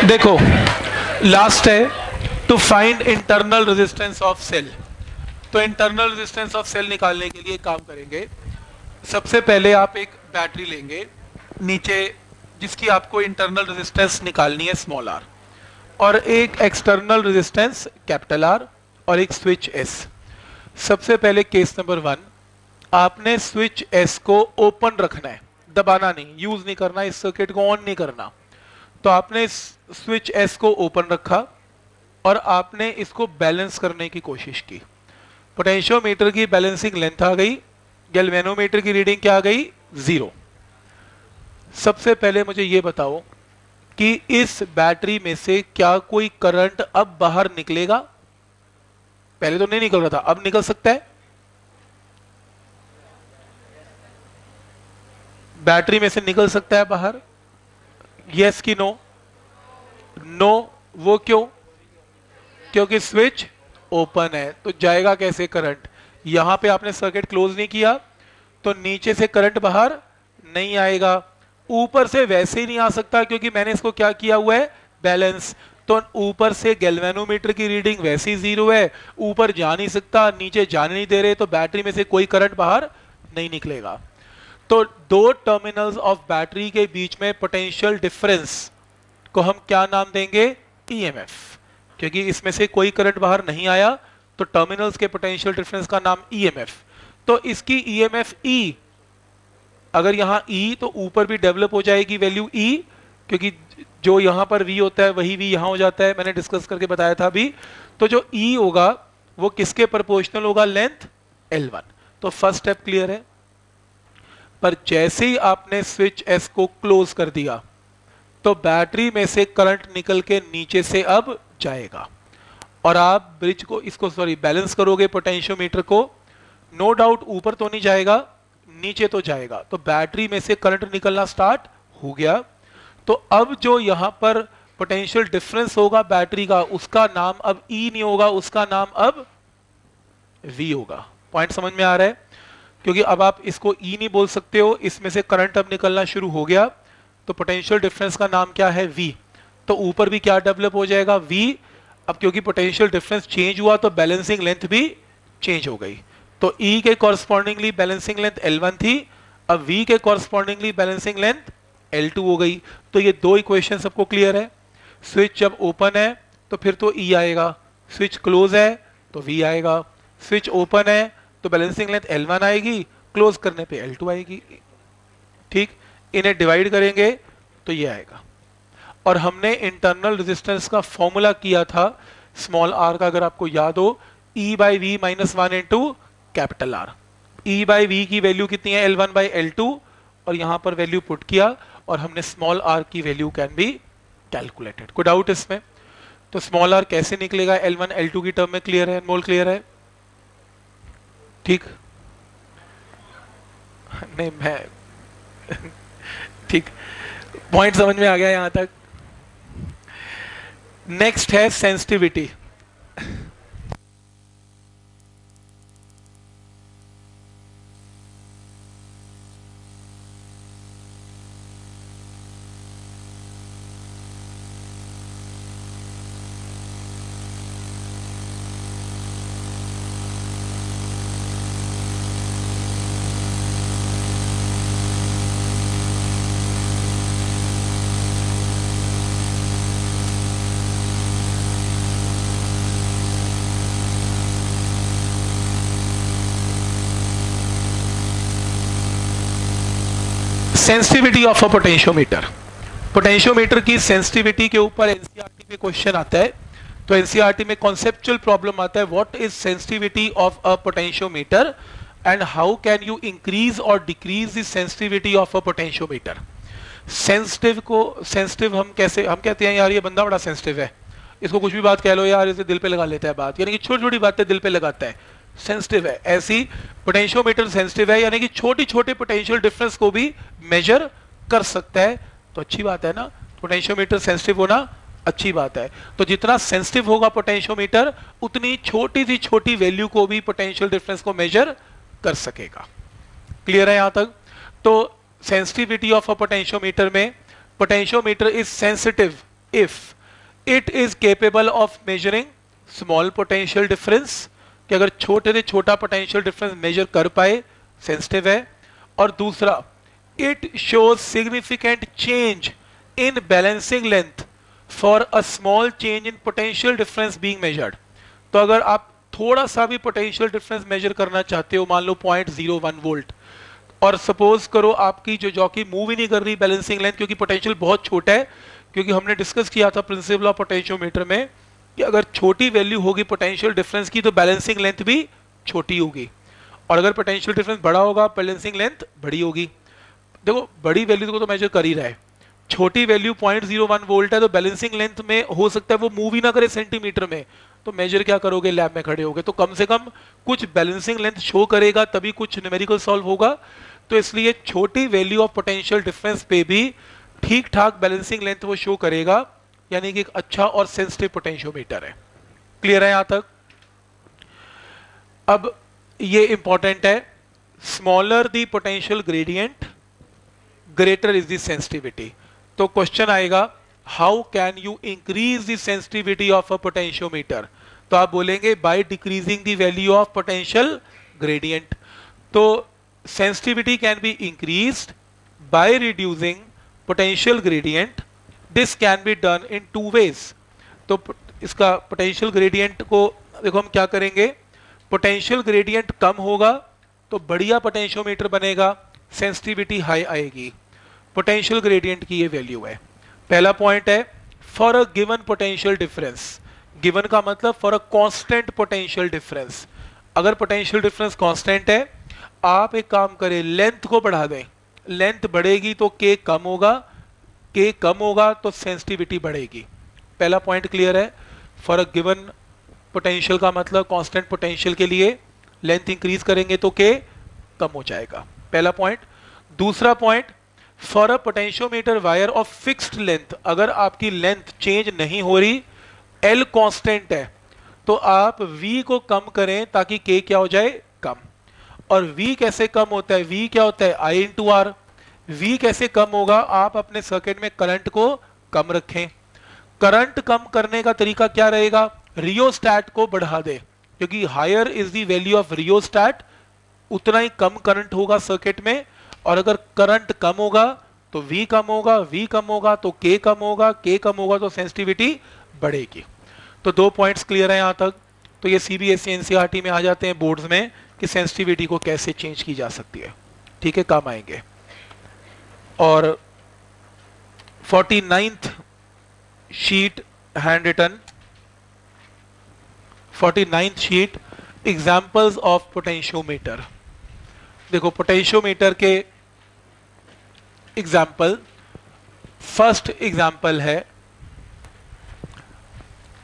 देखो लास्ट है to find internal resistance of cell. तो इंटरनल रेजिस्टेंस ऑफ सेल निकालने के लिए काम करेंगे। सबसे पहले आप एक बैटरी लेंगे नीचे जिसकी आपको इंटरनल रेजिस्टेंस निकालनी है स्मॉल आर, और एक एक्सटर्नल रेजिस्टेंस कैपिटल आर और एक स्विच एस। सबसे पहले केस नंबर 1, आपने स्विच एस को ओपन रखना है, दबाना नहीं, यूज नहीं करना, इस सर्किट को ऑन नहीं करना। तो आपने स्विच एस को ओपन रखा और आपने इसको बैलेंस करने की कोशिश की। पोटेंशियोमीटर की बैलेंसिंग लेंथ आ गई, गैल्वेनोमीटर की रीडिंग क्या आ गई? 0। सबसे पहले मुझे ये बताओ कि इस बैटरी में से क्या कोई करंट अब बाहर निकलेगा? पहले तो नहीं निकल रहा था, अब निकल सकता है? बैटरी में से निकल सकता है बाहर? यस कि नो? नो। वो क्यों? क्योंकि स्विच ओपन है। तो जाएगा कैसे करंट? यहां पे आपने सर्किट क्लोज नहीं किया तो नीचे से करंट बाहर नहीं आएगा, ऊपर से वैसे ही नहीं आ सकता क्योंकि मैंने इसको क्या किया हुआ है? बैलेंस। तो ऊपर से गैल्वेनोमीटर की रीडिंग वैसे ही 0 है, ऊपर जा नहीं सकता, नीचे जाने नहीं दे रहे, तो बैटरी में से कोई करंट बाहर नहीं निकलेगा। तो दो टर्मिनल्स ऑफ बैटरी के बीच में पोटेंशियल डिफरेंस को हम क्या नाम देंगे? ईएमएफ। क्योंकि इसमें से कोई करंट बाहर नहीं आया तो टर्मिनल्स के पोटेंशियल डिफरेंस का नाम ईएमएफ। तो इसकी ईएमएफ ई, अगर यहां ई तो ऊपर भी डेवलप हो जाएगी वैल्यू ई, क्योंकि जो यहां पर वी होता है वही वी यहां हो जाता है, मैंने डिस्कस करके बताया था अभी। तो जो ई होगा वो किसके प्रोपोर्शनल होगा? Length L1। तो फर्स्ट स्टेप क्लियर है। पर जैसे ही आपने स्विच एस को क्लोज कर दिया तो बैटरी में से करंट निकल के नीचे से अब जाएगा और आप ब्रिज को बैलेंस करोगे पोटेंशियोमीटर को। नो डाउट ऊपर तो नहीं जाएगा, नीचे तो जाएगा। तो बैटरी में से करंट निकलना स्टार्ट हो गया। तो अब जो यहां पर पोटेंशियल डिफरेंस होगा बैटरी का, उसका नाम अब ई नहीं होगा, उसका नाम अब वी होगा। पॉइंट समझ में आ रहा है? क्योंकि अब आप इसको ई नहीं बोल सकते हो, इसमें से करंट अब निकलना शुरू हो गया तो पोटेंशियल डिफरेंस का नाम क्या है? वी। तो ऊपर भी क्या डेवलप हो जाएगा? वी। अब क्योंकि पोटेंशियल डिफरेंस चेंज हुआ तो बैलेंसिंग लेंथ भी चेंज हो गई। तो ई के कॉरस्पॉन्डिंगली बैलेंसिंग लेंथ L1 थी, अब वी के कॉरस्पॉन्डिंगली बैलेंसिंग लेंथ L2 हो गई। तो ये दो इक्वेशन सबको क्लियर है। स्विच जब ओपन है तो फिर तो ई आएगा, स्विच क्लोज है तो वी आएगा। स्विच ओपन है तो बैलेंसिंग लेंथ L1 आएगी, क्लोज करने पे L2 आएगी। ठीक, इन्हें डिवाइड करेंगे तो ये आएगा। और हमने इंटरनल रेजिस्टेंस का फॉर्मूला किया था स्मॉल आर का, अगर आपको याद हो, E by V minus 1 into capital R. E by V की वैल्यू कितनी है? L1 बाई L2, और यहां पर वैल्यू पुट किया और हमने स्मॉल आर की वैल्यू कैन बी कैलकुलेटेड। कोई डाउट इसमें? तो स्मॉल आर कैसे निकलेगा L1 L2 की टर्म में? क्लियर है? मोल क्लियर है? ठीक नहीं मैं ठीक, पॉइंट समझ में आ गया यहां तक? नेक्स्ट है sensitivity. Sensitivity of a potentiometer. Potentiometer की सेंसिटिविटी के ऊपर एनसीईआरटी में क्वेश्चन आता है। तो एनसीईआरटी में कॉन्सेप्चुअल प्रॉब्लम आता है, what is sensitivity of a potentiometer and how can you increase और decrease the sensitivity of a potentiometer. Sensitive हम कहते हैं यार ये बंदा बड़ा सेंसिटिव है, इसको कुछ भी बात कह लो यार, इसे दिल पे लगा लेता है बात, यानी कि छोटी छोटी बातें दिल पे लगाता है, सेंसिटिव है। ऐसी पोटेंशियोमीटर सेंसिटिव है, यानी कि छोटी छोटे पोटेंशियल डिफरेंस को भी मेजर कर सकता है। तो अच्छी बात है ना, पोटेंशियोमीटर सेंसिटिव होना अच्छी बात है। तो जितना सेंसिटिव होगा पोटेंशियोमीटर, उतनी छोटी सी छोटी वैल्यू को भी पोटेंशियल डिफरेंस को मेजर कर सकेगा। क्लियर है यहां तक? तो सेंसिटिविटी ऑफ अ पोटेंशियोमीटर में, potentiometer is sensitive if it is capable of measuring small potential difference, कि अगर छोटे से छोटा पोटेंशियल डिफरेंस मेजर कर पाए, सेंसिटिव है। और दूसरा, it shows significant change in balancing length for a small change in potential difference being measured. तो अगर आप थोड़ा सा भी पोटेंशियल डिफरेंस मेजर करना चाहते हो, मान लो 0.01 वोल्ट, और सपोज करो आपकी जो जॉकी मूव ही नहीं कर रही बैलेंसिंग लेंथ, क्योंकि पोटेंशियल बहुत छोटा है, क्योंकि हमने डिस्कस किया था प्रिंसिपल ऑफ पोटेंशियोमीटर में कि अगर छोटी वैल्यू होगी पोटेंशियल डिफरेंस की तो बैलेंसिंग लेंथ भी छोटी होगी, और अगर पोटेंशियल डिफरेंस बड़ा होगा बैलेंसिंग लेंथ बड़ी होगी। देखो बड़ी वैल्यू को तो मेजर कर ही रहा है, छोटी वैल्यू 0.01 वोल्ट है तो बैलेंसिंग लेंथ में हो सकता है वो मूव ही ना करे सेंटीमीटर में, तो मेजर क्या करोगे, लैब में खड़े होगे, तो कम से कम कुछ बैलेंसिंग लेंथ शो करेगा तभी कुछ न्यूमेरिकल सॉल्व होगा। तो इसलिए छोटी वैल्यू ऑफ पोटेंशियल डिफरेंस पे भी ठीक ठाक बैलेंसिंग लेंथ वो शो करेगा, यानी कि एक अच्छा और सेंसिटिव पोटेंशियोमीटर है। क्लियर है यहां तक? अब ये इंपॉर्टेंट है, smaller the potential gradient greater is the sensitivity. तो क्वेश्चन आएगा how can you increase the sensitivity of a potentiometer, तो आप बोलेंगे by decreasing the value of potential gradient. तो sensitivity can be increased by reducing potential gradient. This can be done in two ways. तो इसका potential gradient को देखो हम क्या करेंगे, potential gradient कम होगा तो बढ़िया पोटेंशियोमीटर बनेगा, सेंसिटिविटी हाई आएगी। पोटेंशियल ग्रेडियंट की ये वैल्यू है। पहला पॉइंट है for a given potential difference, given का मतलब for a constant potential difference. अगर पोटेंशियल डिफरेंस कांस्टेंट है, आप एक काम करें लेंथ को बढ़ा दें, लेंथ बढ़ेगी तो के कम होगा, के कम होगा तो सेंसिटिविटी बढ़ेगी। पहला पॉइंट क्लियर है, फॉर अ गिवन पोटेंशियल का मतलब कांस्टेंट पोटेंशियल के लिए लेंथ इंक्रीज करेंगे तो के कम हो जाएगा, पहला पॉइंट। दूसरा point, for a potentiometer wire of fixed length, अगर आपकी लेंथ चेंज नहीं हो रही, एल कांस्टेंट है, तो आप V को कम करें ताकि K क्या हो जाए, कम। और V कैसे कम होता है, V क्या होता है I इंटू आर। V कैसे कम होगा, आप अपने सर्किट में करंट को कम रखें। करंट कम करने का तरीका क्या रहेगा, रियोस्टैट को बढ़ा दे, क्योंकि higher is the value of rheostat उतना ही कम करंट होगा सर्किट में, और अगर करंट कम होगा तो V कम होगा, V कम होगा तो K कम होगा, K कम होगा तो सेंसिटिविटी बढ़ेगी। तो दो पॉइंट्स क्लियर है यहां तक। तो ये CBSE NCERT में आ जाते हैं बोर्ड्स में कि सेंसिटिविटी को कैसे चेंज की जा सकती है, ठीक है, काम आएंगे। और 49th sheet hand written, 49th sheet examples of potentiometer. देखो पोटेंशियोमीटर के एग्जाम्पल, फर्स्ट एग्जाम्पल है,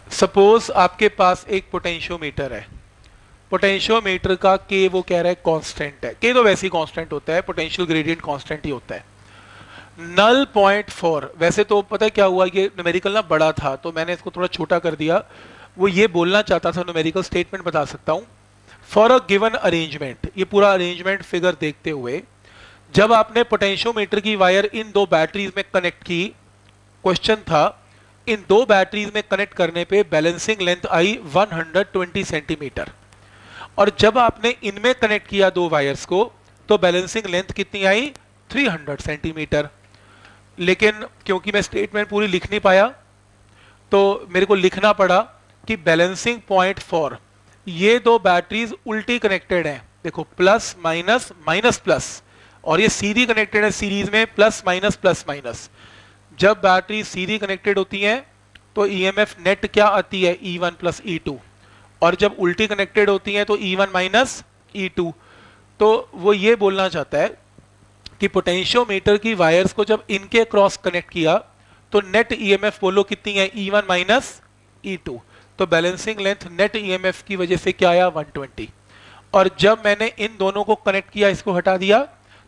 सपोज आपके पास एक पोटेंशियोमीटर है, पोटेंशियोमीटर का के वो कह रहा है कांस्टेंट है, के तो वैसे ही कांस्टेंट होता है, पोटेंशियल ग्रेडियंट कांस्टेंट ही होता है। नल 0.4, वैसे तो पता है क्या हुआ, ये न्यूमेरिकल ना बड़ा था तो मैंने इसको थोड़ा छोटा कर दिया, वो ये बोलना चाहता था, न्यूमेरिकल स्टेटमेंट बता सकता हूं। फॉर अ गिवन अरेंजमेंट, ये पूरा अरेंजमेंट फिगर देखते हुए, जब आपने पोटेंशियोमीटर की वायर इन दो बैटरीज में कनेक्ट की, क्वेश्चन था इन दो बैटरीज में कनेक्ट करने पे बैलेंसिंग लेंथ आई 120 सेंटीमीटर, और जब आपने इनमें कनेक्ट किया दो वायर्स को तो बैलेंसिंग लेंथ कितनी आई, 300 सेंटीमीटर। लेकिन क्योंकि मैं स्टेटमेंट पूरी लिख नहीं पाया तो मेरे को लिखना पड़ा कि बैलेंसिंग पॉइंट फॉर ये दो बैटरीज उल्टी कनेक्टेड हैं, देखो प्लस माइनस माइनस प्लस, और ये सीधी कनेक्टेड है सीरीज में, प्लस माइनस प्लस माइनस। जब बैटरी सीधी कनेक्टेड होती हैं तो ईएमएफ नेट क्या आती है, E1 प्लस E2, और जब उल्टी कनेक्टेड होती हैं तो E1 माइनस E2। तो वो ये बोलना चाहता है कि पोटेंशियोमीटर की वायर्स को जब इनके क्रॉस कनेक्ट किया तो नेट ईएमएफ बोलो कितनी है, E1 माइनस E2। तो बैलेंसिंग लेंथ नेट ईएमएफ की वजह से क्या आया, 120। और जब मैंने इन दोनों को कनेक्ट किया, इसको हटा दिया,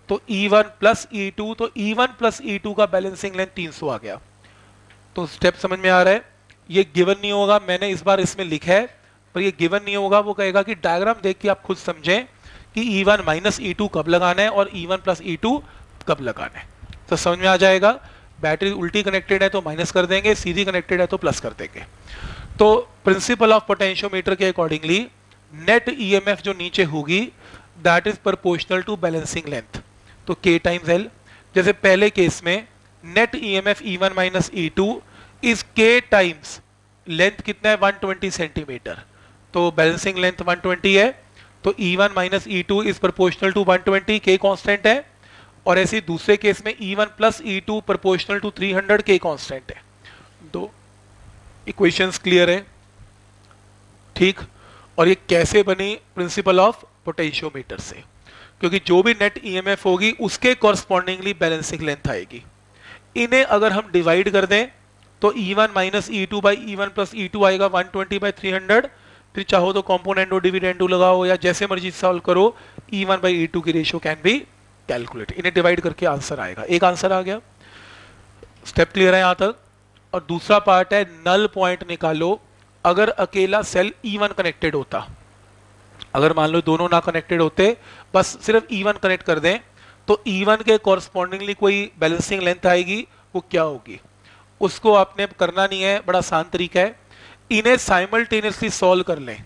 तो E1 प्लस E2, तो E1 प्लस E2 का बैलेंसिंग लेंथ 300 आ गया। तो स्टेप समझ में आ रहा है, ये गिवन नहीं होगा, मैंने इस बार इसमें लिखा है पर ये गिवन नहीं होगा। वो कहेगा कि डायग्राम देख के आप खुद समझें कि E1 माइनस E2 कब लगाना है और E1 प्लस E2 कब लगाना है, तो समझ में आ जाएगा। बैटरी उल्टी कनेक्टेड है तो माइनस कर देंगे, सीधी कनेक्टेड है तो प्लस कर देंगे। तो प्रिंसिपल ऑफ पोटेंशियोमीटर के अकॉर्डिंगली नेट ईएमएफ जो नीचे होगी that is proportional to balancing length, तो K टाइम्स L। जैसे पहले केस में net EMF E1 minus E2 is K times length कितना है, 120 सेंटीमीटर, तो बैलेंसिंग लेंथ 120 है, तो E1 minus E2 is proportional to 120, के कांस्टेंट है। और ऐसे दूसरे केस में E1 plus E2 proportional to 300, के कांस्टेंट है। दो इक्वेशंस क्लियर है, ठीक। और ये कैसे बनी? प्रिंसिपल ऑफ पोटेंशियोमीटर से, क्योंकि जो भी नेट ईएमएफ होगी उसके कॉरस्पॉन्डिंगली बैलेंसिंग लेंथ आएगी। इन्हें अगर हम डिवाइड कर दें तो E1 minus E2 by E1 plus E2 आएगा 120 बाई 300। फिर चाहो तो कॉम्पोनेंटो डिविडेंडो लगाओ या जैसे मर्जी सॉल्व करो, E1 बाई E2 की रेशियो कैन बी कैलकुलेट। इन्हें डिवाइड करके आंसर आएगा। एक आंसर आ गया, स्टेप क्लियर है यहां तक। और दूसरा पार्ट है नल पॉइंट निकालो। अगर अकेला सेल E1 कनेक्टेड होता, अगर मान लो दोनों ना कनेक्टेड होते, बस सिर्फ E1 कनेक्ट कर दें, तो E1 के कॉरस्पॉन्डिंगली कोई बैलेंसिंग लेंथ आएगी, वो क्या होगी? उसको आपने करना नहीं है, बड़ा आसान तरीका है। इन्हें साइमल्टेनियसली सॉल्व कर लें,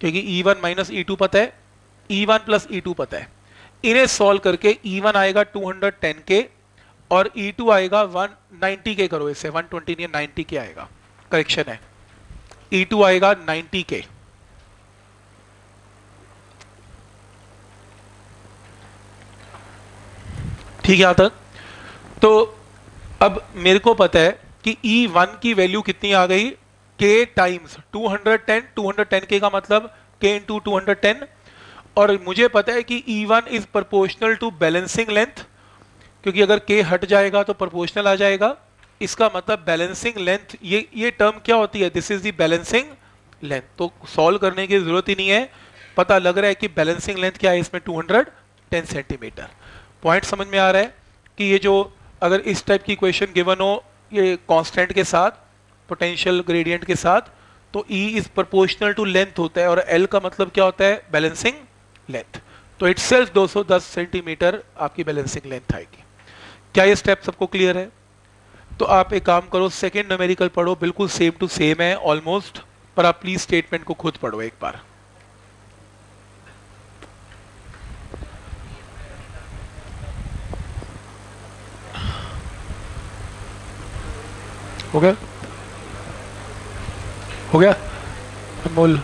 क्योंकि E1 माइनस E2 पता है, E1 प्लस E2 पता है। इन्हें सॉल्व करके E1 आएगा 210 के और E2 आएगा 190 के। करो इसे, 120 नहीं 90 के आएगा, करेक्शन है। E2 आएगा 90 के। ठीक है यहां तक। तो अब मेरे को पता है कि E1 की वैल्यू कितनी आ गई, K टाइम्स 210। 210 के का मतलब K इंटू 210। और मुझे पता है कि E1 is proportional to balancing length, क्योंकि अगर K हट जाएगा तो प्रोपोर्शनल आ जाएगा। इसका मतलब बैलेंसिंग लेंथ, ये टर्म क्या होती है? This is the balancing length. तो सॉल्व करने की जरूरत ही नहीं है, पता लग रहा है कि बैलेंसिंग लेंथ क्या है इसमें, 210 सेंटीमीटर। पॉइंट समझ में आ रहा है कि ये जो अगर इस टाइप की क्वेश्चन गिवन हो, ये कांस्टेंट के साथ, पोटेंशियल ग्रेडियंट के साथ, तो E is proportional to length होता है, और L का मतलब क्या होता है? Balancing length. तो इटसेल्फ 210 सेंटीमीटर आपकी बैलेंसिंग लेंथ आएगी। क्या ये स्टेप सबको क्लियर है? तो आप एक काम करो, सेकेंड न्यूमेरिकल पढ़ो, बिल्कुल सेम टू सेम है ऑलमोस्ट, पर आप प्लीज स्टेटमेंट को खुद पढ़ो एक बार। हो गया? हो गया अनमोल?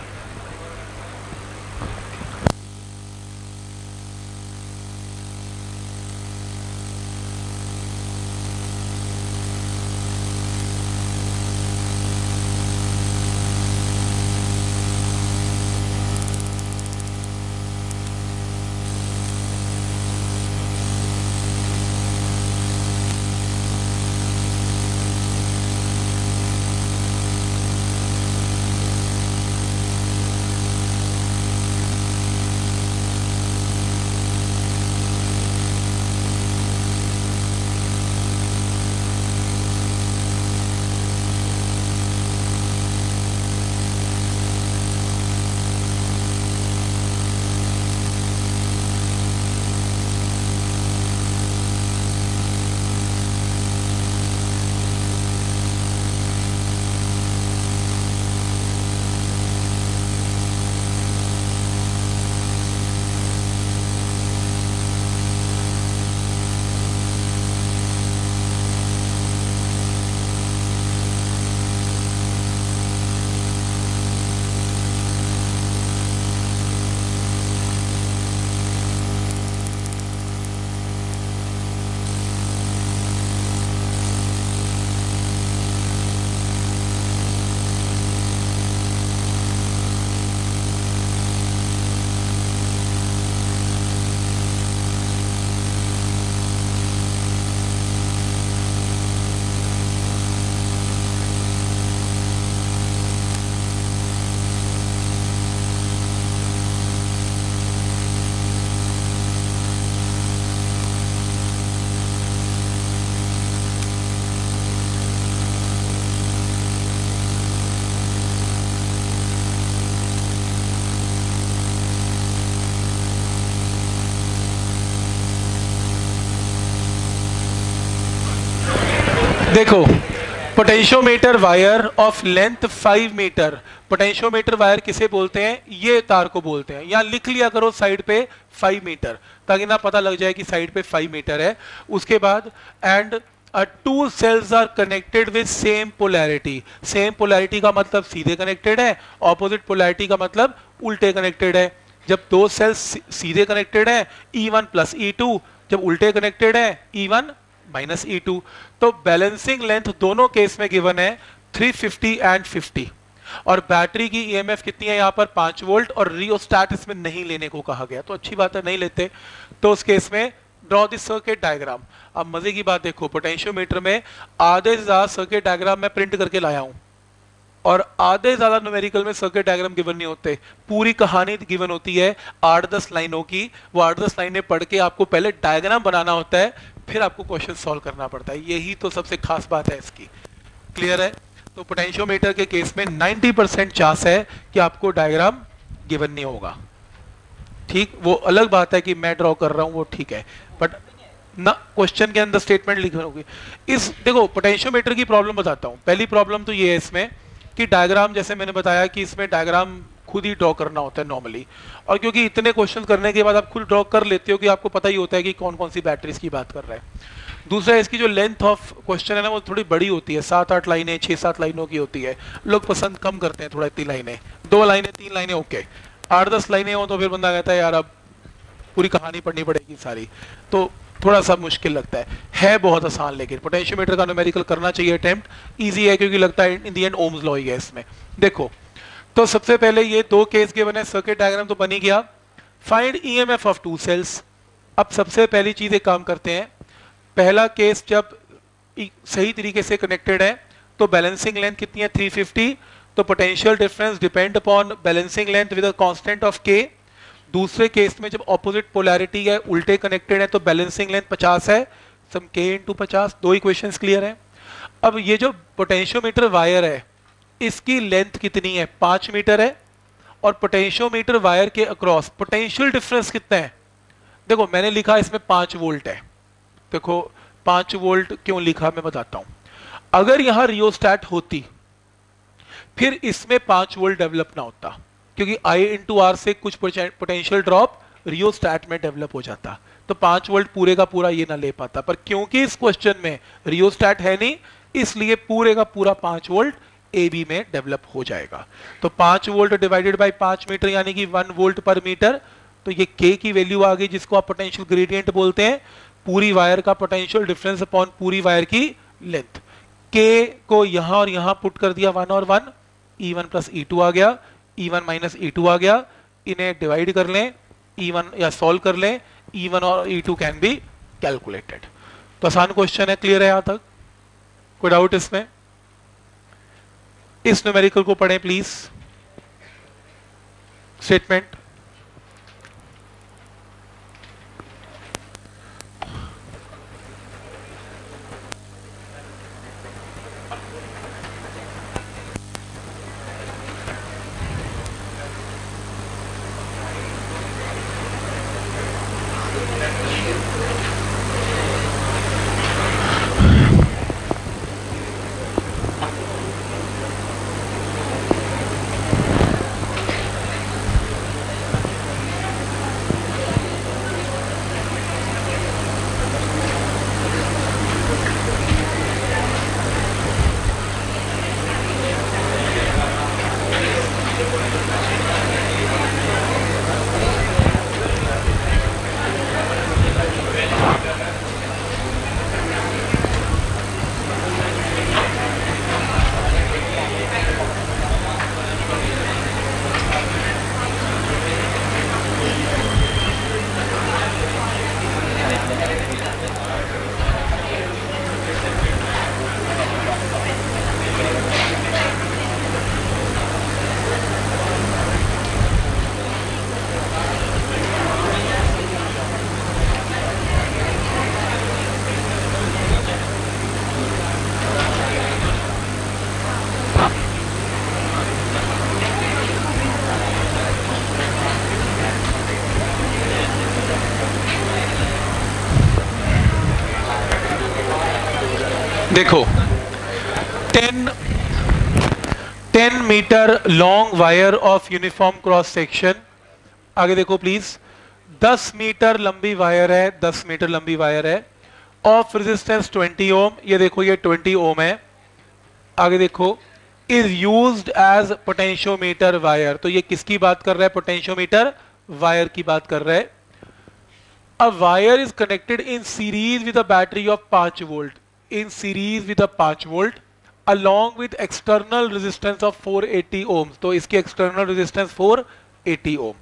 देखो, potentiometer wire of length 5 metre. Potentiometer wire किसे बोलते हैं? ये तार को बोलते हैं। यहां लिख लिया करो साइड पे 5 मीटर, ताकि ना पता लग जाए कि साइड पे 5 मीटर है। उसके बाद and two cells are connected with same polarity. Same polarity का मतलब सीधे कनेक्टेड है, ऑपोजिट पोलैरिटी का मतलब उल्टे कनेक्टेड है। जब दो सेल्स सीधे कनेक्टेड है E1 प्लस E2, जब उल्टे कनेक्टेड है E1 माइनस E2। तो बैलेंसिंग लेंथ दोनों केस में गिवन है 350 एंड 50, और बैटरी की ईएमएफ कितनी है यहाँ पर 5 वोल्ट, और रियोस्टैट इसमें नहीं लेने को कहा गया, तो अच्छी बात है नहीं लेते। तो उस केस में ड्रॉ दिस सर्किट डायग्राम। अब मजे की बात देखो, पोटेंशियोमीटर में आधे से ज्यादा सर्किट डायग्राम मैं प्रिंट करके लाया हूं, और आधे ज्यादा न्यूमेरिकल में सर्किट डायग्राम गिवन नहीं होते, पूरी कहानी गिवन होती है 8-10 लाइनों की। वो 8-10 लाइनें पढ़ के आपको पहले डायग्राम बनाना होता है, फिर आपको क्वेश्चन सॉल्व करना पड़ता है। यही तो सबसे खास बात है इसकी। क्लियर है? तो पोटेंशियोमीटर के केस में 90% चांस है कि आपको डायग्राम गिवन नहीं होगा। ठीक, वो अलग बात है कि मैं ड्रॉ कर रहा हूं, वो ठीक है, बट ना क्वेश्चन के अंदर स्टेटमेंट लिखी होगी। इस देखो पोटेंशियोमीटर की प्रॉब्लम बताता हूं। पहली प्रॉब्लम तो ये है इसमें कि डायग्राम, जैसे मैंने बताया कि इसमें डायग्राम खुद ही ड्रॉ करना होता है नॉर्मली, और क्योंकि इतने क्वेश्चन करने के बाद आप खुद ड्रॉ कर लेते हो कि आपको पता ही होता है कि कौन कौन सी बैटरीज की बात कर रहे हैं। दूसरा, इसकी जो लेंथ ऑफ क्वेश्चन है ना वो थोड़ी बड़ी होती है, 7-8 लाइनें 6-7 लाइनों की होती है। लोग पसंद कम करते हैं थोड़ा, इतनी लाइनें, 2 लाइनें 3 लाइनें ओके, 8-10 लाइनें हो तो फिर बंदा कहता है यार अब पूरी कहानी पढ़नी पड़ेगी सारी, तो थोड़ा सा मुश्किल लगता है बहुत आसान। लेकिन पोटेंशियोमीटर का न्यूमेरिकल करना चाहिए अटेम्प्ट, इजी है क्योंकि लगता है in the end Ohm's law ही है इसमें। देखो, तो सबसे पहले ये दो केस गिवन है, सर्किट डायग्राम तो बन ही गया। Find EMF of 2 cells. अब सबसे पहली चीज एक काम करते हैं, पहला केस जब सही तरीके से कनेक्टेड है तो बैलेंसिंग लेंथ कितनी है 350, तो potential difference depend upon balancing length with a constant of के। दूसरे केस में जब ऑपोजिट पोलैरिटी है, उल्टे कनेक्टेड है, तो बैलेंसिंग लेंथ 50 है, सम k इंटू 50। दो इक्वेशंस क्लियर है। अब ये जो पोटेंशियोमीटर वायर है इसकी लेंथ कितनी है 5 मीटर है, और पोटेंशियोमीटर वायर के अक्रॉस पोटेंशियल डिफरेंस कितना है, देखो मैंने लिखा इसमें 5 वोल्ट है। देखो 5 वोल्ट क्यों लिखा मैं बताता हूं। अगर यहां रियोस्टैट होती फिर इसमें 5 वोल्ट डेवलप ना होता, क्योंकि I इंटू आर से कुछ पोटेंशियल ड्रॉप रियोस्टैट में डेवलप हो जाता, तो 5 वोल्ट पूरे का पूरा ये ना ले पाता। पर क्योंकि इस क्वेश्चन में रियोस्टैट है नहीं, इसलिए पूरे का पूरा 5 वोल्ट ए बी में डेवलप हो जाएगा। तो 5 वोल्ट डिवाइडेड बाय 5 मीटर यानी कि 1 वोल्ट पर मीटर, तो ये के की वैल्यू आ गई जिसको आप पोटेंशियल ग्रेडियंट बोलते हैं, पूरी वायर का पोटेंशियल डिफरेंस अपॉन पूरी वायर की लेंथ। के को यहां और यहां पुट कर दिया 1 और 1, E1 प्लस E2 आ गया, E1 माइनस E2 आ गया, इन्हें डिवाइड कर लें E1 या सॉल्व कर लें, E1 और E2 कैन बी कैलकुलेटेड। तो आसान क्वेश्चन है, क्लियर है यहां तक? कोई डाउट इसमें? इस न्यूमेरिकल को पढ़ें प्लीज। स्टेटमेंट देखो, 10 metre long wire of uniform cross section. आगे देखो प्लीज, 10 मीटर लंबी वायर है, 10 मीटर लंबी वायर है, ऑफ रेजिस्टेंस 20 ओम। ये देखो ये 20 ओम है। आगे देखो, is used as potentiometer wire. तो ये किसकी बात कर रहा है? पोटेंशियोमीटर वायर की बात कर रहे हैं। A wire is connected in series with a battery of 5 volt, in series with a 5 volt along with external resistance of 480 ohms, तो इसकी external resistance 480 ohm.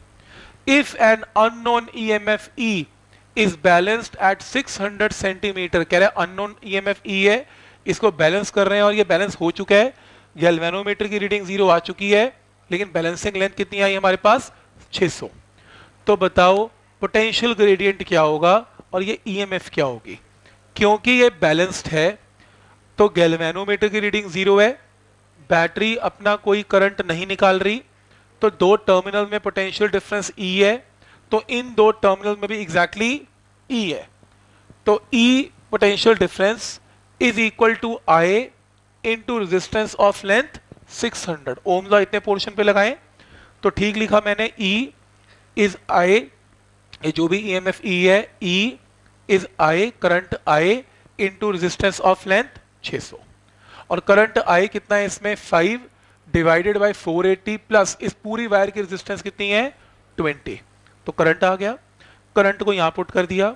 If an unknown EMF E is balanced at 600 centimetre, कह रहे हैं unknown EMF E है, इसको बैलेंस कर रहे हैं और ये बैलेंस हो चुका है, गैल्वेनोमीटर की रीडिंग 0 आ चुकी है, लेकिन बैलेंसिंग लेंथ कितनी आई हमारे पास 600। तो बताओ पोटेंशियल ग्रेडियंट क्या होगा और ये ईएमएफ क्या होगी। क्योंकि ये बैलेंस्ड है तो गैल्वेनोमीटर की रीडिंग 0 है, बैटरी अपना कोई करंट नहीं निकाल रही, तो दो टर्मिनल में पोटेंशियल डिफरेंस E है, तो इन दो टर्मिनल में भी एग्जैक्टली E है। तो E potential difference is equal to I into resistance of length 600 ohm. Law इतने पोर्शन पे लगाएं तो ठीक लिखा मैंने, E इज I, ये जो भी EMF E है, E is I, current I into resistance of length 600, और करंट I कितना है इसमें 5 डिवाइडेड बाय 480 प्लस इस पूरी वायर की रेजिस्टेंस कितनी है 20, तो करंट आ गया। करंट को यहां पुट कर दिया,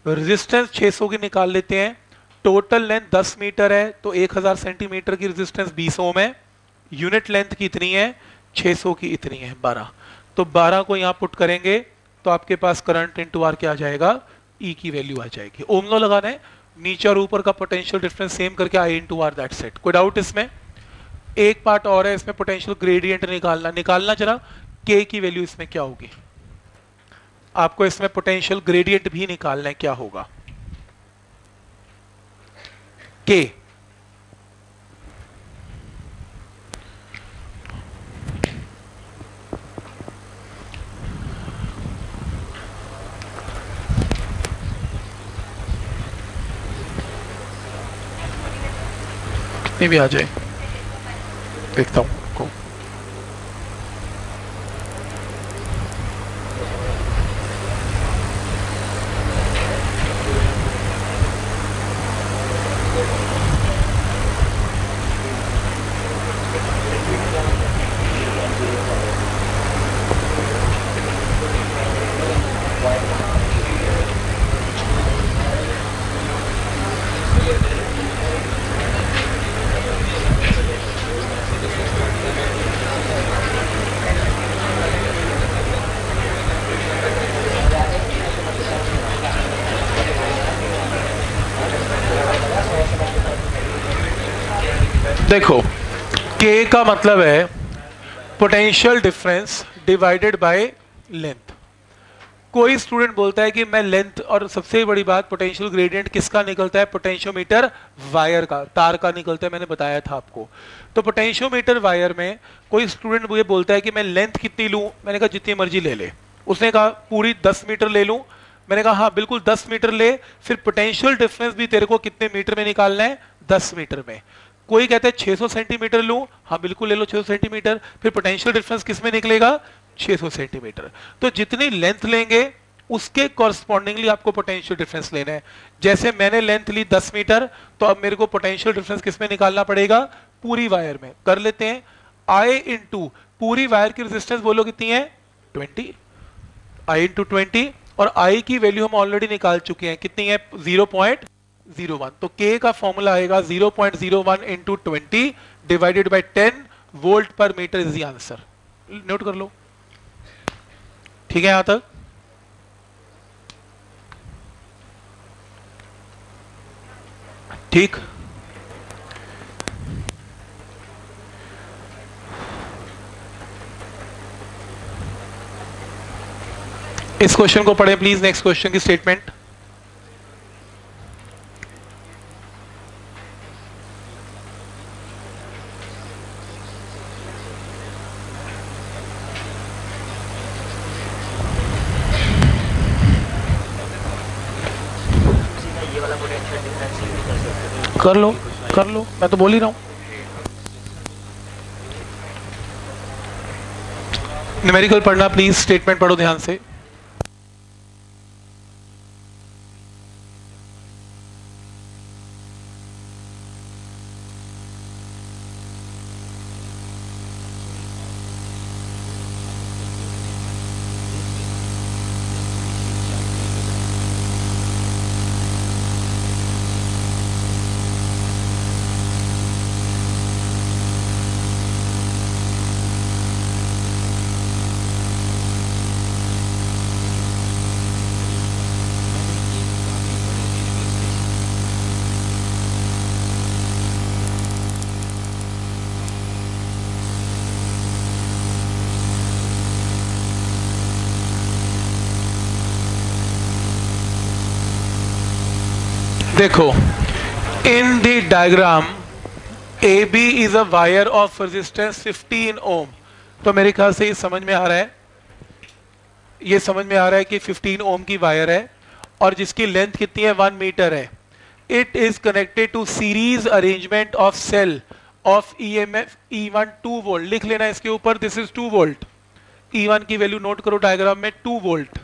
रेजिस्टेंस 600 की निकाल लेते हैं, टोटल लेंथ 10 मीटर है तो 1000 सेंटीमीटर की रेजिस्टेंस 20 ओम है, यूनिट लेंथ कितनी है 600 की इतनी है 12, तो 12 को यहां पुट करेंगे तो आपके पास करंट इनटू आर क्या आ जाएगा, E की वैल्यू आ जाएगी। ओम लॉ लगाना है, नीचे और ऊपर का पोटेंशियल डिफरेंस सेम करके I इनटू आर, दैट्स इट। कोई डाउट इसमें? एक पार्ट और है इसमें, पोटेंशियल ग्रेडियंट निकालना जरा, K की वैल्यू इसमें क्या होगी, आपको इसमें पोटेंशियल ग्रेडियंट भी निकालना है, क्या होगा K। कितनी भी आ जाए, देखता हूं को। देखो K का मतलब है potential difference divided by length. कोई स्टूडेंट बोलता है कि मैं लेंथ, और सबसे बड़ी बात पोटेंशियल ग्रेडियंट किसका निकलता है, पोटेंशियोमीटर वायर का, तार का निकलता है, मैंने बताया था आपको। तो पोटेंशियोमीटर वायर में कोई स्टूडेंट मुझे बोलता है कि मैं लेंथ कितनी लूं, मैंने कहा जितनी मर्जी ले ले, उसने कहा पूरी 10 मीटर ले लूं, मैंने कहा हाँ बिल्कुल 10 मीटर ले, फिर पोटेंशियल डिफरेंस भी तेरे को कितने मीटर में निकालना है 10 मीटर में। कोई कहता है 600 सेंटीमीटर लूं, हाँ बिल्कुल ले लो 600 सेंटीमीटर, फिर पोटेंशियल डिफरेंस किस में निकलेगा 600 सेंटीमीटर। तो जितनी लेंथ लेंगे उसके कॉरस्पॉन्डिंगली आपको पोटेंशियल डिफरेंस लेना है। जैसे मैंने लेंथ ली 10 मीटर, तो अब मेरे को पोटेंशियल डिफरेंस किस में निकालना पड़ेगा, पूरी वायर में। कर लेते हैं, I इंटू पूरी वायर की रेजिस्टेंस बोलो कितनी है 20, I इंटू 20, और I की वैल्यू हम ऑलरेडी निकाल चुके हैं, कितनी है 0.01, तो K का फॉर्मूला आएगा 0.01 इंटू 20 डिवाइडेड बाय 10 वोल्ट पर metre is the answer. Note कर लो, ठीक है यहां तक। ठीक, इस क्वेश्चन को पढ़ें प्लीज, नेक्स्ट क्वेश्चन की स्टेटमेंट। कर लो कर लो, मैं तो बोल ही रहा हूं। न्यूमेरिकल पढ़ना प्लीज, स्टेटमेंट पढ़ो ध्यान से। देखो, in the diagram AB is a wire of resistance 15 ओम। तो मेरे ख्याल से ये समझ में आ रहा है, ये समझ में आ रहा है कि 15 ओम की वायर है और जिसकी लेंथ कितनी है, 1 मीटर है। It is connected to series arrangement of cell of EMF E1 2 volt. लिख लेना इसके ऊपर, दिस इज 2 वोल्ट। E1 की वैल्यू नोट करो डायग्राम में, 2 volt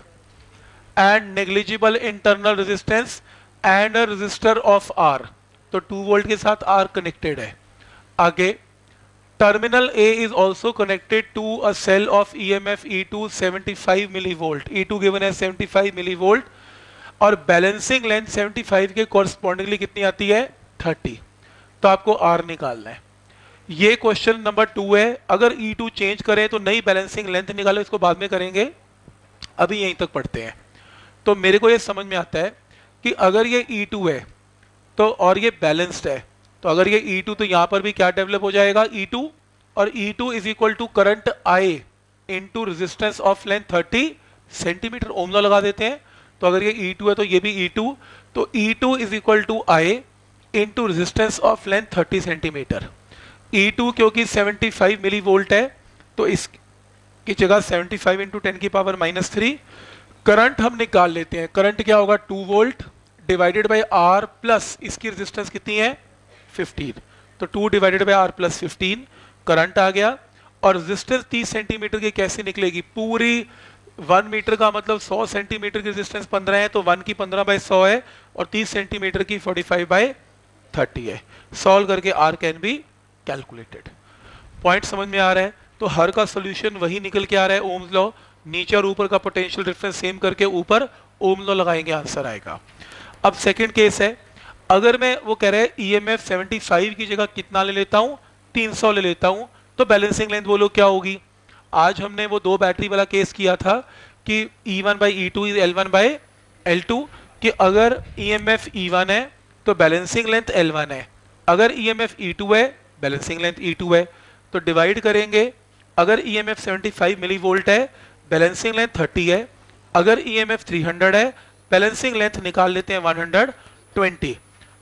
and negligible internal resistance and a resistor of R। तो 2 वोल्ट के साथ R कनेक्टेड है। आगे, terminal A is also connected to a cell of EMF E2 75 millivolt. E2 given है 75 मिलीवोल्ट और बैलेंसिंग लेंथ 75 के कॉरस्पॉन्डिंगली कितनी आती है, 30। तो आपको R निकालना है। ये क्वेश्चन नंबर 2 है। अगर E2 चेंज करें तो नई बैलेंसिंग लेंथ निकालो, इसको बाद में करेंगे, अभी यहीं तक पढ़ते हैं। तो मेरे को ये समझ में आता है कि अगर ये E2 है तो और ये बैलेंस्ड है, तो अगर ये E2 तो यहां पर भी क्या डेवलप हो जाएगा, E2, और E2 is equal to current I into resistance of length 30 centimetre. Ohm law लगा देते हैं। तो अगर ये E2 है तो ये भी E2, तो E2 is equal to I into resistance of length 30 centimetre. E2 क्योंकि 75 मिली वोल्ट है तो इसकी जगह 75 इंटू 10 की पावर -3। करंट हम निकाल लेते हैं। करंट क्या होगा, 2 volt divided by R plus इसकी रेजिस्टेंस कितनी है, 15। तो 2 divided by R plus 15 current आ गया। और रेजिस्टेंस 30 सेंटीमीटर की कैसे निकलेगी, पूरी 1 मीटर का मतलब 100 सेंटीमीटर की रेजिस्टेंस 15 है, तो 1 की 15/100 है और 30 सेंटीमीटर की 45/30 है। सॉल्व करके R can be calculated. Point समझ में आ रहा है। तो हर का सोल्यूशन वही निकल के आ रहा है, ओम्स लॉ। नीचे और ऊपर का पोटेंशियल डिफरेंस सेम करके ऊपर ओम लॉ लगाएंगे, आंसर आएगा। अब सेकंड केस है, अगर मैं वो कह रहे हैं EMF 75 की जगह कितना ले लेता हूं, 300 ले लेता हूं, तो बैलेंसिंग लेंथ बोलो क्या होगी। आज हमने वो 2 बैटरी वाला केस किया था कि E1/E2 इज L1/L2, कि अगर EMF E1 है तो बैलेंसिंग लेंथ L1 है, अगर EMF E2 है बैलेंसिंग लेंथ E2 है। तो डिवाइड करेंगे, अगर EMF 75 मिली वोल्ट है बैलेंसिंग लेंथ 30 है, अगर EMF 300 है बैलेंसिंग लेंथ निकाल लेते हैं 120।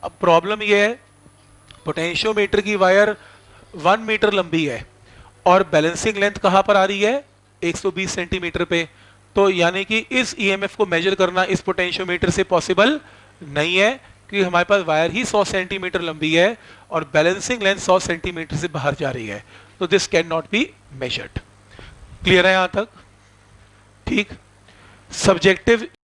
अब प्रॉब्लम ये है, पोटेंशियोमीटर की वायर 1 मीटर लंबी है और बैलेंसिंग लेंथ कहां पर आ रही है, 120 सेंटीमीटर पे। तो यानी कि इस EMF को मेजर करना इस पोटेंशियोमीटर से पॉसिबल नहीं है, क्योंकि हमारे पास वायर ही 100 सेंटीमीटर लंबी है और बैलेंसिंग लेंथ 100 सेंटीमीटर से बाहर जा रही है। तो this can not be measured. Clear है यहां तक, ठीक। सब्जेक्टिव